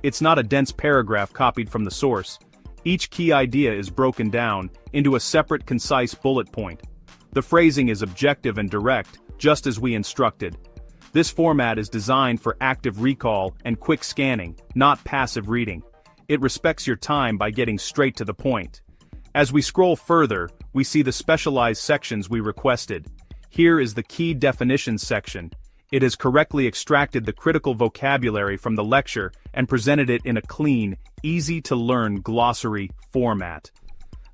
It's not a dense paragraph copied from the source. Each key idea is broken down into a separate concise bullet point. The phrasing is objective and direct, just as we instructed. This format is designed for active recall and quick scanning, not passive reading. It respects your time by getting straight to the point. As we scroll further, we see the specialized sections we requested. Here is the key definitions section. It has correctly extracted the critical vocabulary from the lecture and presented it in a clean, easy-to-learn glossary format.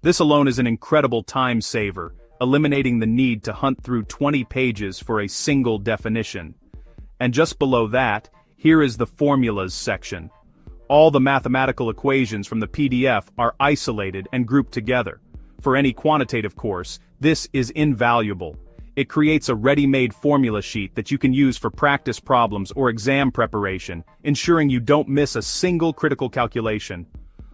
This alone is an incredible time saver, eliminating the need to hunt through 20 pages for a single definition. And just below that, here is the formulas section. All the mathematical equations from the PDF are isolated and grouped together. For any quantitative course, this is invaluable. It creates a ready-made formula sheet that you can use for practice problems or exam preparation, ensuring you don't miss a single critical calculation.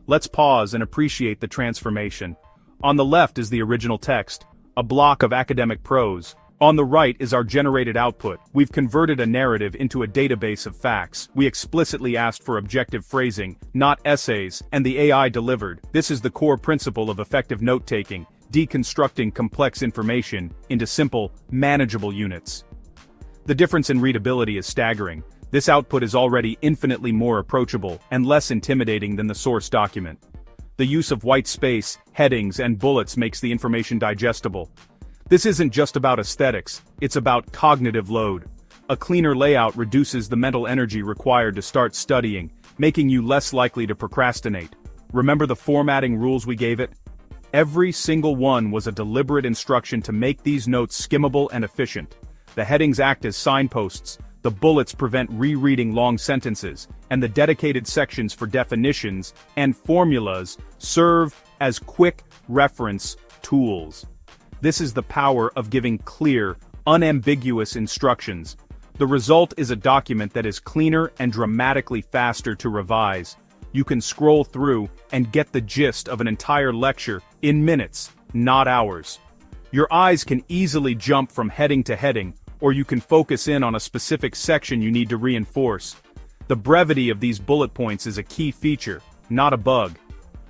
Let's pause and appreciate the transformation. On the left is the original text, a block of academic prose. On the right is our generated output. We've converted a narrative into a database of facts. We explicitly asked for objective phrasing, not essays, and the AI delivered. This is the core principle of effective note-taking, deconstructing complex information into simple, manageable units. The difference in readability is staggering. This output is already infinitely more approachable and less intimidating than the source document. The use of white space, headings, and bullets makes the information digestible. This isn't just about aesthetics, it's about cognitive load. A cleaner layout reduces the mental energy required to start studying, making you less likely to procrastinate. Remember the formatting rules we gave it? Every single one was a deliberate instruction to make these notes skimmable and efficient. The headings act as signposts, the bullets prevent rereading long sentences, and the dedicated sections for definitions and formulas serve as quick reference tools. This is the power of giving clear, unambiguous instructions. The result is a document that is cleaner and dramatically faster to revise. You can scroll through and get the gist of an entire lecture in minutes, not hours. Your eyes can easily jump from heading to heading, or you can focus in on a specific section you need to reinforce. The brevity of these bullet points is a key feature, not a bug.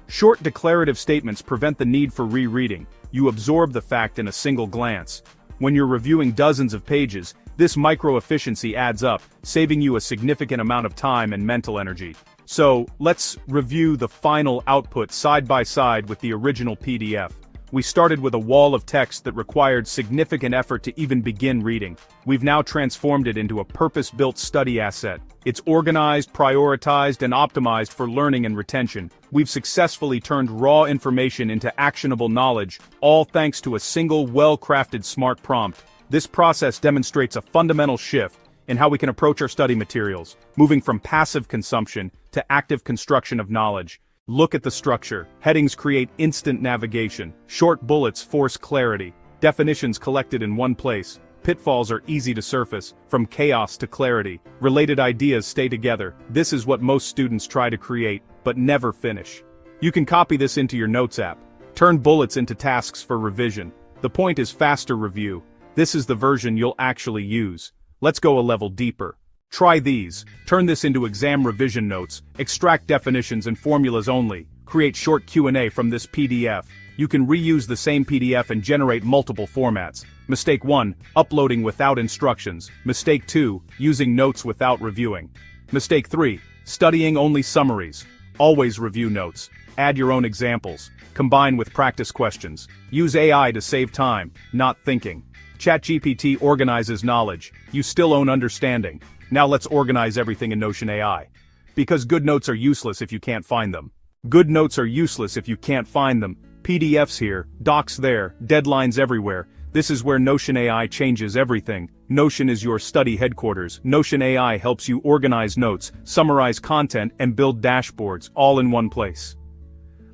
Short declarative statements prevent the need for rereading. You absorb the fact in a single glance. When you're reviewing dozens of pages, this micro-efficiency adds up, saving you a significant amount of time and mental energy. So, let's review the final output side by side with the original PDF. We started with a wall of text that required significant effort to even begin reading. We've now transformed it into a purpose-built study asset. It's organized, prioritized, and optimized for learning and retention. We've successfully turned raw information into actionable knowledge, all thanks to a single well-crafted smart prompt. This process demonstrates a fundamental shift in how we can approach our study materials, moving from passive consumption to active construction of knowledge. Look at the structure. Headings create instant navigation. Short bullets force clarity. Definitions collected in one place. Pitfalls are easy to surface, from chaos to clarity. Related ideas stay together. This is what most students try to create, but never finish. You can copy this into your Notes app. Turn bullets into tasks for revision. The point is faster review. This is the version you'll actually use. Let's go a level deeper. Try these. Turn this into exam revision notes, extract definitions and formulas only, create short Q&A from this PDF. You can reuse the same PDF and generate multiple formats. Mistake 1, uploading without instructions. Mistake 2, using notes without reviewing. Mistake 3, studying only summaries. Always review notes. Add your own examples. Combine with practice questions. Use AI to save time, not thinking. ChatGPT organizes knowledge. You still own understanding. Now let's organize everything in Notion AI. Because good notes are useless if you can't find them. Good notes are useless if you can't find them. PDFs here, docs there, deadlines everywhere. This is where Notion AI changes everything. Notion is your study headquarters. Notion AI helps you organize notes, summarize content, and build dashboards, all in one place.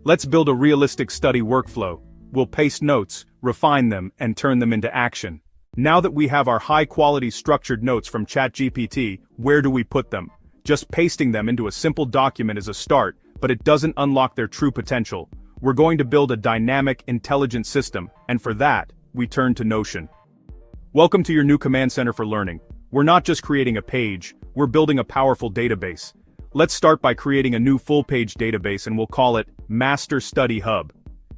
Let's build a realistic study workflow. We'll paste notes, refine them, and turn them into action. Now that we have our high-quality structured notes from ChatGPT, where do we put them? Just pasting them into a simple document is a start, but it doesn't unlock their true potential. We're going to build a dynamic, intelligent system, and for that, we turn to Notion. Welcome to your new command center for learning. We're not just creating a page, we're building a powerful database. Let's start by creating a new full-page database and we'll call it Master Study Hub.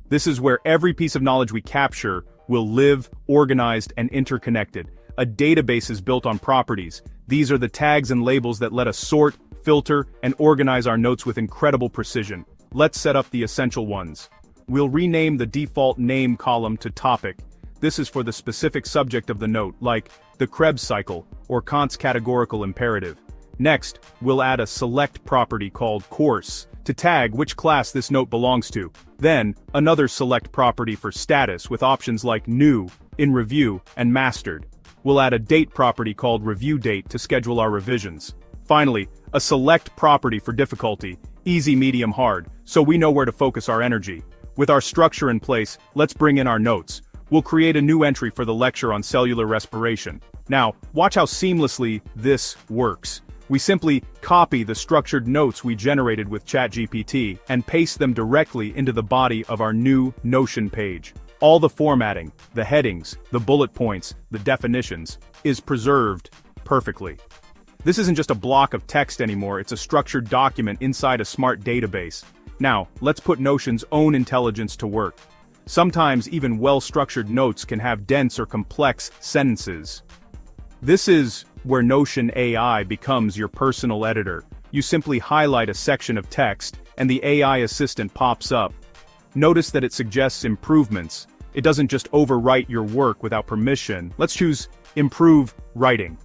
This is where every piece of knowledge we capture will live, organized, and interconnected. A database is built on properties. These are the tags and labels that let us sort, filter, and organize our notes with incredible precision. Let's set up the essential ones. We'll rename the default name column to topic. This is for the specific subject of the note, like the Krebs cycle or Kant's categorical imperative. Next, we'll add a select property called course to tag which class this note belongs to. Then, another select property for status with options like new, in review, and mastered. We'll add a date property called review date to schedule our revisions. Finally, a select property for difficulty, easy, medium, hard, so we know where to focus our energy. With our structure in place, let's bring in our notes. We'll create a new entry for the lecture on cellular respiration. Now, watch how seamlessly this works. We simply copy the structured notes we generated with ChatGPT and paste them directly into the body of our new Notion page. All the formatting, the headings, the bullet points, the definitions, is preserved perfectly. This isn't just a block of text anymore, it's a structured document inside a smart database. Now, let's put Notion's own intelligence to work. Sometimes even well-structured notes can have dense or complex sentences. This is where Notion AI becomes your personal editor. You simply highlight a section of text, and the AI assistant pops up. Notice that it suggests improvements. It doesn't just overwrite your work without permission. Let's choose Improve Writing.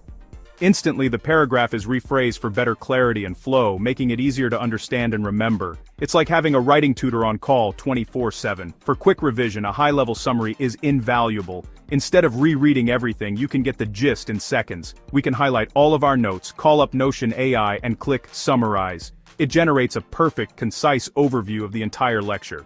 Instantly, the paragraph is rephrased for better clarity and flow, making it easier to understand and remember. It's like having a writing tutor on call 24/7. For quick revision, a high-level summary is invaluable. Instead of rereading everything, you can get the gist in seconds. We can highlight all of our notes, call up Notion AI, and click Summarize. It generates a perfect, concise overview of the entire lecture.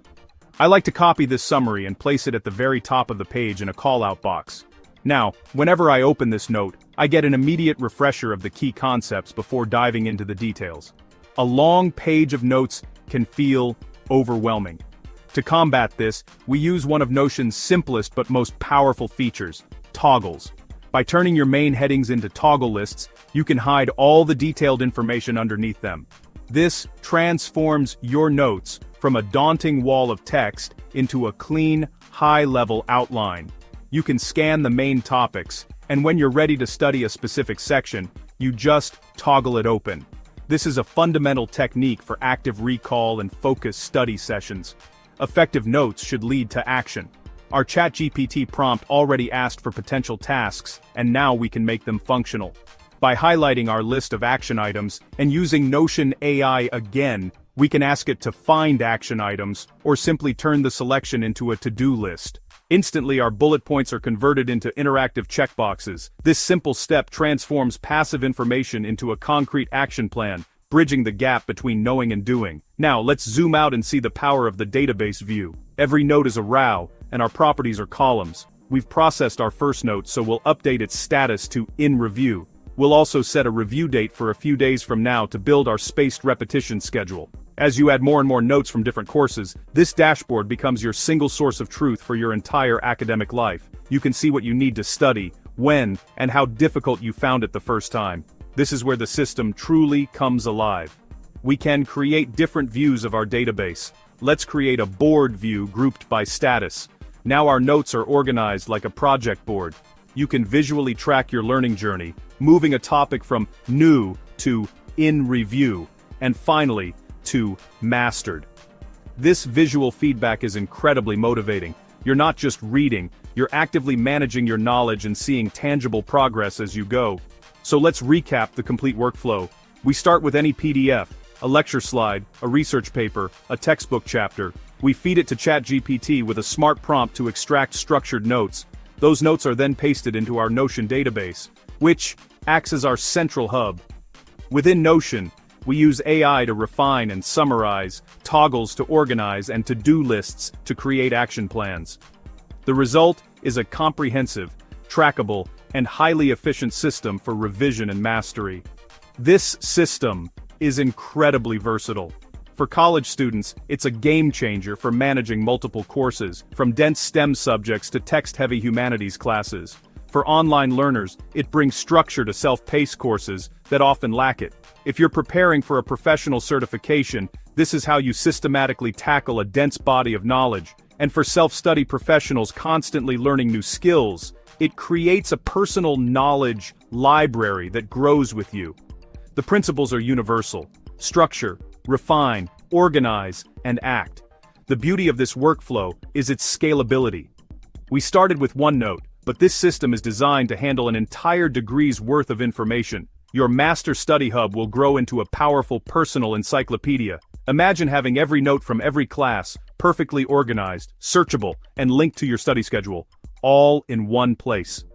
I like to copy this summary and place it at the very top of the page in a call-out box. Now, whenever I open this note, I get an immediate refresher of the key concepts before diving into the details. A long page of notes can feel overwhelming. To combat this, we use one of Notion's simplest but most powerful features, toggles. By turning your main headings into toggle lists, you can hide all the detailed information underneath them. This transforms your notes from a daunting wall of text into a clean, high-level outline. You can scan the main topics, and when you're ready to study a specific section, you just toggle it open. This is a fundamental technique for active recall and focused study sessions. Effective notes should lead to action. Our ChatGPT prompt already asked for potential tasks, and now we can make them functional. By highlighting our list of action items and using Notion AI again, we can ask it to find action items, or simply turn the selection into a to-do list. Instantly, our bullet points are converted into interactive checkboxes. This simple step transforms passive information into a concrete action plan, bridging the gap between knowing and doing. Now, let's zoom out and see the power of the database view. Every note is a row, and our properties are columns. We've processed our first note, so we'll update its status to in review. We'll also set a review date for a few days from now to build our spaced repetition schedule. As you add more and more notes from different courses, this dashboard becomes your single source of truth for your entire academic life. You can see what you need to study, when, and how difficult you found it the first time. This is where the system truly comes alive. We can create different views of our database. Let's create a board view grouped by status. Now our notes are organized like a project board. You can visually track your learning journey, moving a topic from new to in review, and finally, to mastered. This visual feedback is incredibly motivating. You're not just reading, you're actively managing your knowledge and seeing tangible progress as you go. So let's recap the complete workflow. We start with any PDF, a lecture slide, a research paper, a textbook chapter. We feed it to ChatGPT with a smart prompt to extract structured notes. Those notes are then pasted into our Notion database, which acts as our central hub. Within Notion, we use AI to refine and summarize, toggles to organize, and to-do lists to create action plans. The result is a comprehensive, trackable, and highly efficient system for revision and mastery. This system is incredibly versatile. For college students, it's a game changer for managing multiple courses, from dense STEM subjects to text-heavy humanities classes. For online learners, it brings structure to self-paced courses that often lack it. If you're preparing for a professional certification, this is how you systematically tackle a dense body of knowledge. And for self-study professionals constantly learning new skills, it creates a personal knowledge library that grows with you. The principles are universal: structure, refine, organize, and act. The beauty of this workflow is its scalability. We started with OneNote, but this system is designed to handle an entire degree's worth of information. Your master study hub will grow into a powerful personal encyclopedia. Imagine having every note from every class, perfectly organized, searchable, and linked to your study schedule, all in one place.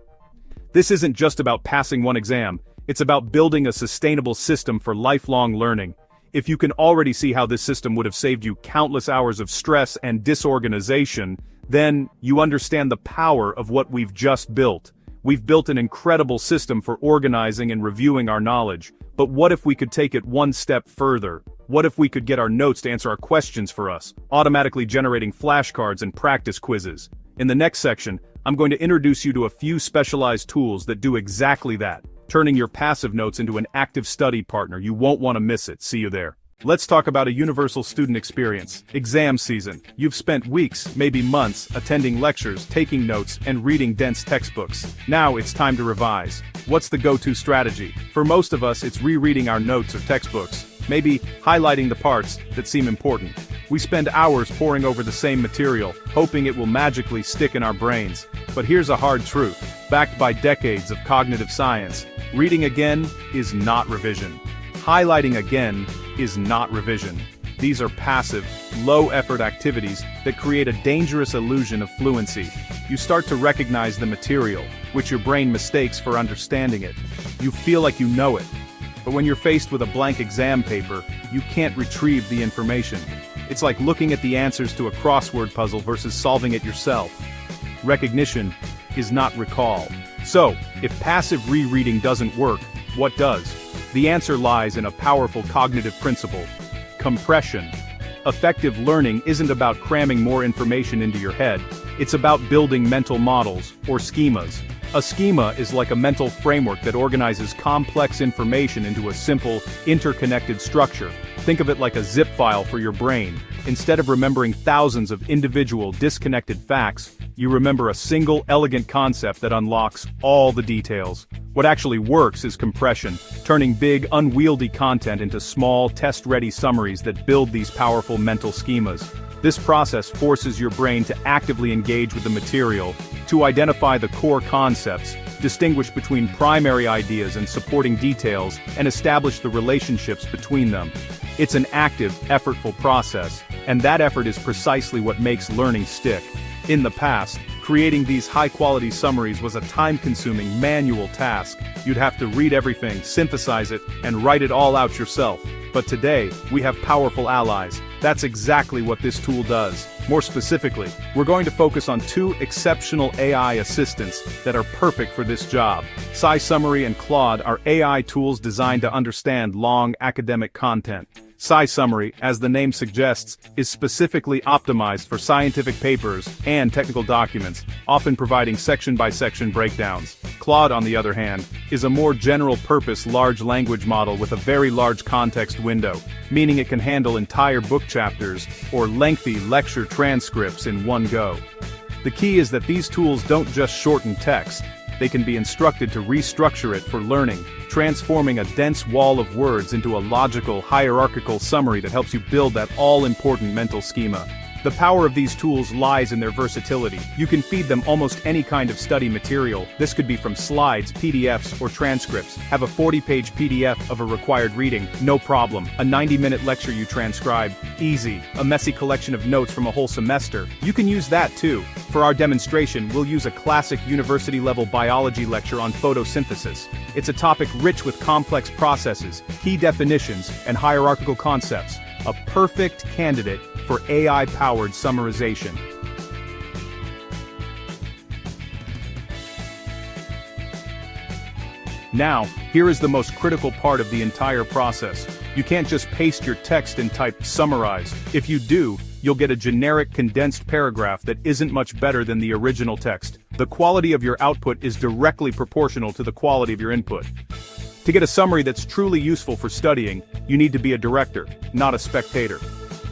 This isn't just about passing one exam, it's about building a sustainable system for lifelong learning. If you can already see how this system would have saved you countless hours of stress and disorganization, then you understand the power of what we've just built. We've built an incredible system for organizing and reviewing our knowledge. But what if we could take it one step further? What if we could get our notes to answer our questions for us, automatically generating flashcards and practice quizzes? In the next section, I'm going to introduce you to a few specialized tools that do exactly that, turning your passive notes into an active study partner. You won't want to miss it. See you there. Let's talk about a universal student experience. Exam season. You've spent weeks, maybe months, attending lectures, taking notes, and reading dense textbooks. Now it's time to revise. What's the go-to strategy? For most of us, it's rereading our notes or textbooks, maybe highlighting the parts that seem important. We spend hours poring over the same material, hoping it will magically stick in our brains. But here's a hard truth, backed by decades of cognitive science. Reading again is not revision. Highlighting again is not revision. These are passive, low-effort activities that create a dangerous illusion of fluency. You start to recognize the material, which your brain mistakes for understanding it. You feel like you know it. But when you're faced with a blank exam paper, you can't retrieve the information. It's like looking at the answers to a crossword puzzle versus solving it yourself. Recognition is not recall. So, if passive rereading doesn't work, what does? The answer lies in a powerful cognitive principle: compression. Effective learning isn't about cramming more information into your head, it's about building mental models, or schemas. A schema is like a mental framework that organizes complex information into a simple, interconnected structure. Think of it like a zip file for your brain. Instead of remembering thousands of individual, disconnected facts, you remember a single, elegant concept that unlocks all the details. What actually works is compression, turning big, unwieldy content into small, test-ready summaries that build these powerful mental schemas. This process forces your brain to actively engage with the material, to identify the core concepts, distinguish between primary ideas and supporting details, and establish the relationships between them. It's an active, effortful process, and that effort is precisely what makes learning stick. In the past, creating these high-quality summaries was a time-consuming manual task. You'd have to read everything, synthesize it, and write it all out yourself. But today, we have powerful allies. That's exactly what this tool does. More specifically, we're going to focus on two exceptional AI assistants that are perfect for this job. SciSummary and Claude are AI tools designed to understand long academic content. Summary, as the name suggests, is specifically optimized for scientific papers and technical documents, often providing section-by-section breakdowns. Claude, on the other hand, is a more general-purpose large language model with a very large context window, meaning it can handle entire book chapters or lengthy lecture transcripts in one go. The key is that these tools don't just shorten text, they can be instructed to restructure it for learning, transforming a dense wall of words into a logical, hierarchical summary that helps you build that all-important mental schema. The power of these tools lies in their versatility. You can feed them almost any kind of study material. This could be from slides, PDFs, or transcripts. Have a 40-page PDF of a required reading, no problem. A 90-minute lecture you transcribe, easy. A messy collection of notes from a whole semester, you can use that too. For our demonstration, we'll use a classic university-level biology lecture on photosynthesis. It's a topic rich with complex processes, key definitions, and hierarchical concepts. A perfect candidate for AI-powered summarization. Now, here is the most critical part of the entire process. You can't just paste your text and type summarize. If you do, you'll get a generic condensed paragraph that isn't much better than the original text. The quality of your output is directly proportional to the quality of your input. To get a summary that's truly useful for studying, you need to be a director, not a spectator.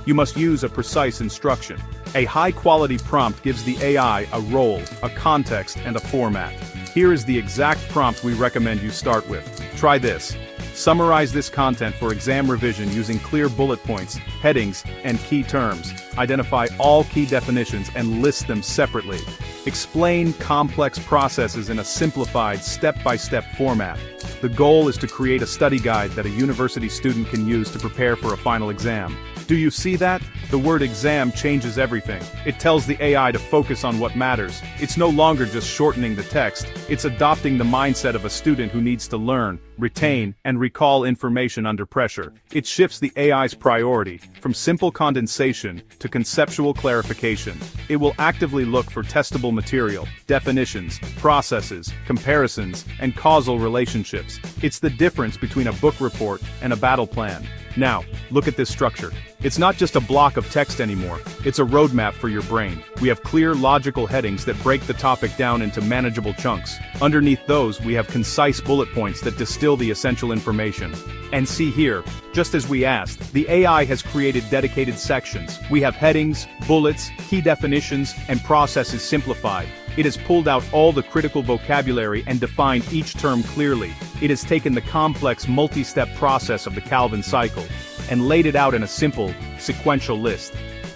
You must use a precise instruction. A high-quality prompt gives the AI a role, a context, and a format. Here is the exact prompt we recommend you start with. Try this. Summarize this content for exam revision using clear bullet points, headings, and key terms. Identify all key definitions and list them separately. Explain complex processes in a simplified, step-by-step format. The goal is to create a study guide that a university student can use to prepare for a final exam. Do you see that? The word exam changes everything. It tells the AI to focus on what matters. It's no longer just shortening the text, it's adopting the mindset of a student who needs to learn, retain, and recall information under pressure. It shifts the AI's priority from simple condensation to conceptual clarification. It will actively look for testable material, definitions, processes, comparisons, and causal relationships. It's the difference between a book report and a battle plan. Now, look at this structure. It's not just a block of text anymore, it's a roadmap for your brain. We have clear logical headings that break the topic down into manageable chunks. Underneath those, we have concise bullet points that distill the essential information. And see here, just as we asked, the AI has created dedicated sections. We have headings, bullets, key definitions, and processes simplified. It has pulled out all the critical vocabulary and defined each term clearly. It has taken the complex multi-step process of the Calvin cycle and laid it out in a simple, sequential list.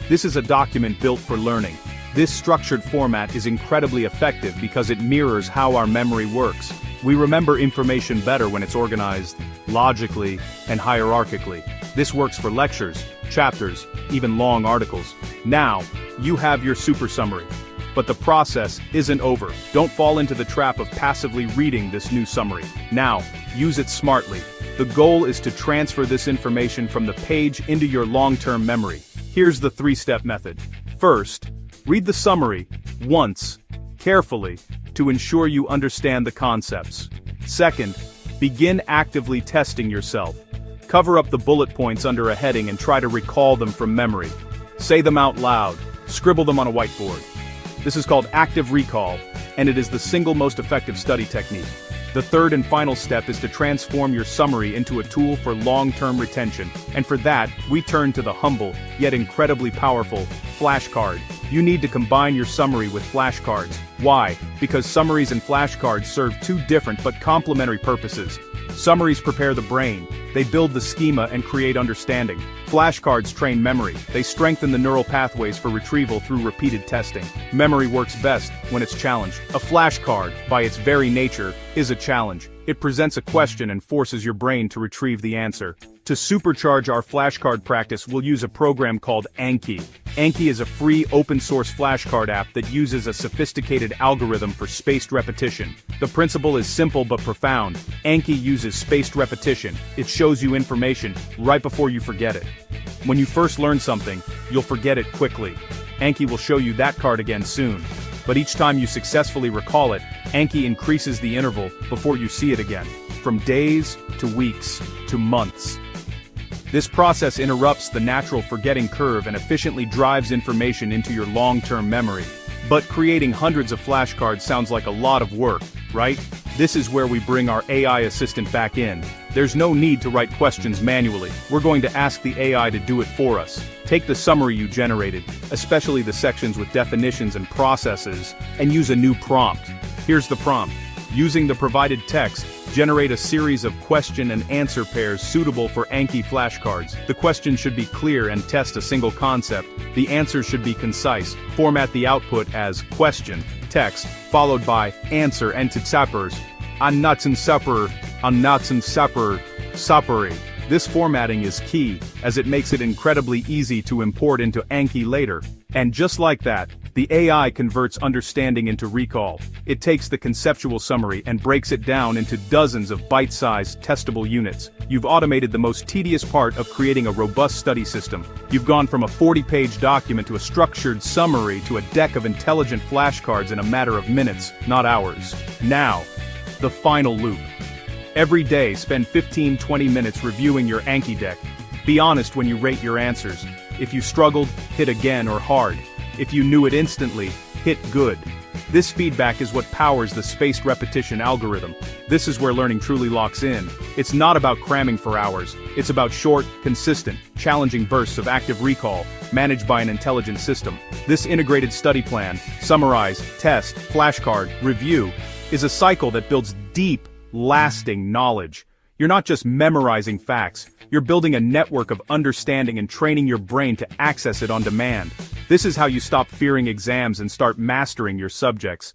This is a document built for learning. This structured format is incredibly effective because it mirrors how our memory works. We remember information better when it's organized, logically, and hierarchically. This works for lectures, chapters, even long articles. Now, you have your super summary. But the process isn't over. Don't fall into the trap of passively reading this new summary. Now, use it smartly. The goal is to transfer this information from the page into your long-term memory. Here's the three-step method. First, read the summary once, carefully, to ensure you understand the concepts. Second, begin actively testing yourself. Cover up the bullet points under a heading and try to recall them from memory. Say them out loud. Scribble them on a whiteboard. This is called active recall, and it is the single most effective study technique. The third and final step is to transform your summary into a tool for long-term retention, and for that, we turn to the humble, yet incredibly powerful, flashcard. You need to combine your summary with flashcards. Why? Because summaries and flashcards serve two different but complementary purposes. Summaries prepare the brain. They build the schema and create understanding. Flashcards train memory. They strengthen the neural pathways for retrieval through repeated testing. Memory works best when it's challenged. A flashcard, by its very nature, is a challenge. It presents a question and forces your brain to retrieve the answer. To supercharge our flashcard practice, we'll use a program called Anki. Anki is a free open-source flashcard app that uses a sophisticated algorithm for spaced repetition. The principle is simple but profound. Anki uses spaced repetition. It shows you information right before you forget it. When you first learn something, you'll forget it quickly. Anki will show you that card again soon. But each time you successfully recall it, Anki increases the interval before you see it again, from days to weeks to months. This process interrupts the natural forgetting curve and efficiently drives information into your long-term memory. But creating hundreds of flashcards sounds like a lot of work, right? This is where we bring our AI assistant back in. There's no need to write questions manually. We're going to ask the AI to do it for us. Take the summary you generated, especially the sections with definitions and processes, and use a new prompt. Here's the prompt. Using the provided text, generate a series of question and answer pairs suitable for Anki flashcards. The question should be clear and test a single concept. The answer should be concise. Format the output as question, text, followed by answer and tsappers. An nutzen supper, suppary. This formatting is key, as it makes it incredibly easy to import into Anki later. And just like that, the AI converts understanding into recall. It takes the conceptual summary and breaks it down into dozens of bite-sized, testable units. You've automated the most tedious part of creating a robust study system. You've gone from a 40-page document to a structured summary to a deck of intelligent flashcards in a matter of minutes, not hours. Now, the final loop. Every day, spend 15-20 minutes reviewing your Anki deck. Be honest when you rate your answers. If you struggled, hit again or hard. If you knew it instantly, hit good. This feedback is what powers the spaced repetition algorithm. This is where learning truly locks in. It's not about cramming for hours. It's about short, consistent, challenging bursts of active recall, managed by an intelligent system. This integrated study plan, summarize, test, flashcard, review, is a cycle that builds deep, lasting knowledge. You're not just memorizing facts, you're building a network of understanding and training your brain to access it on demand. This is how you stop fearing exams and start mastering your subjects.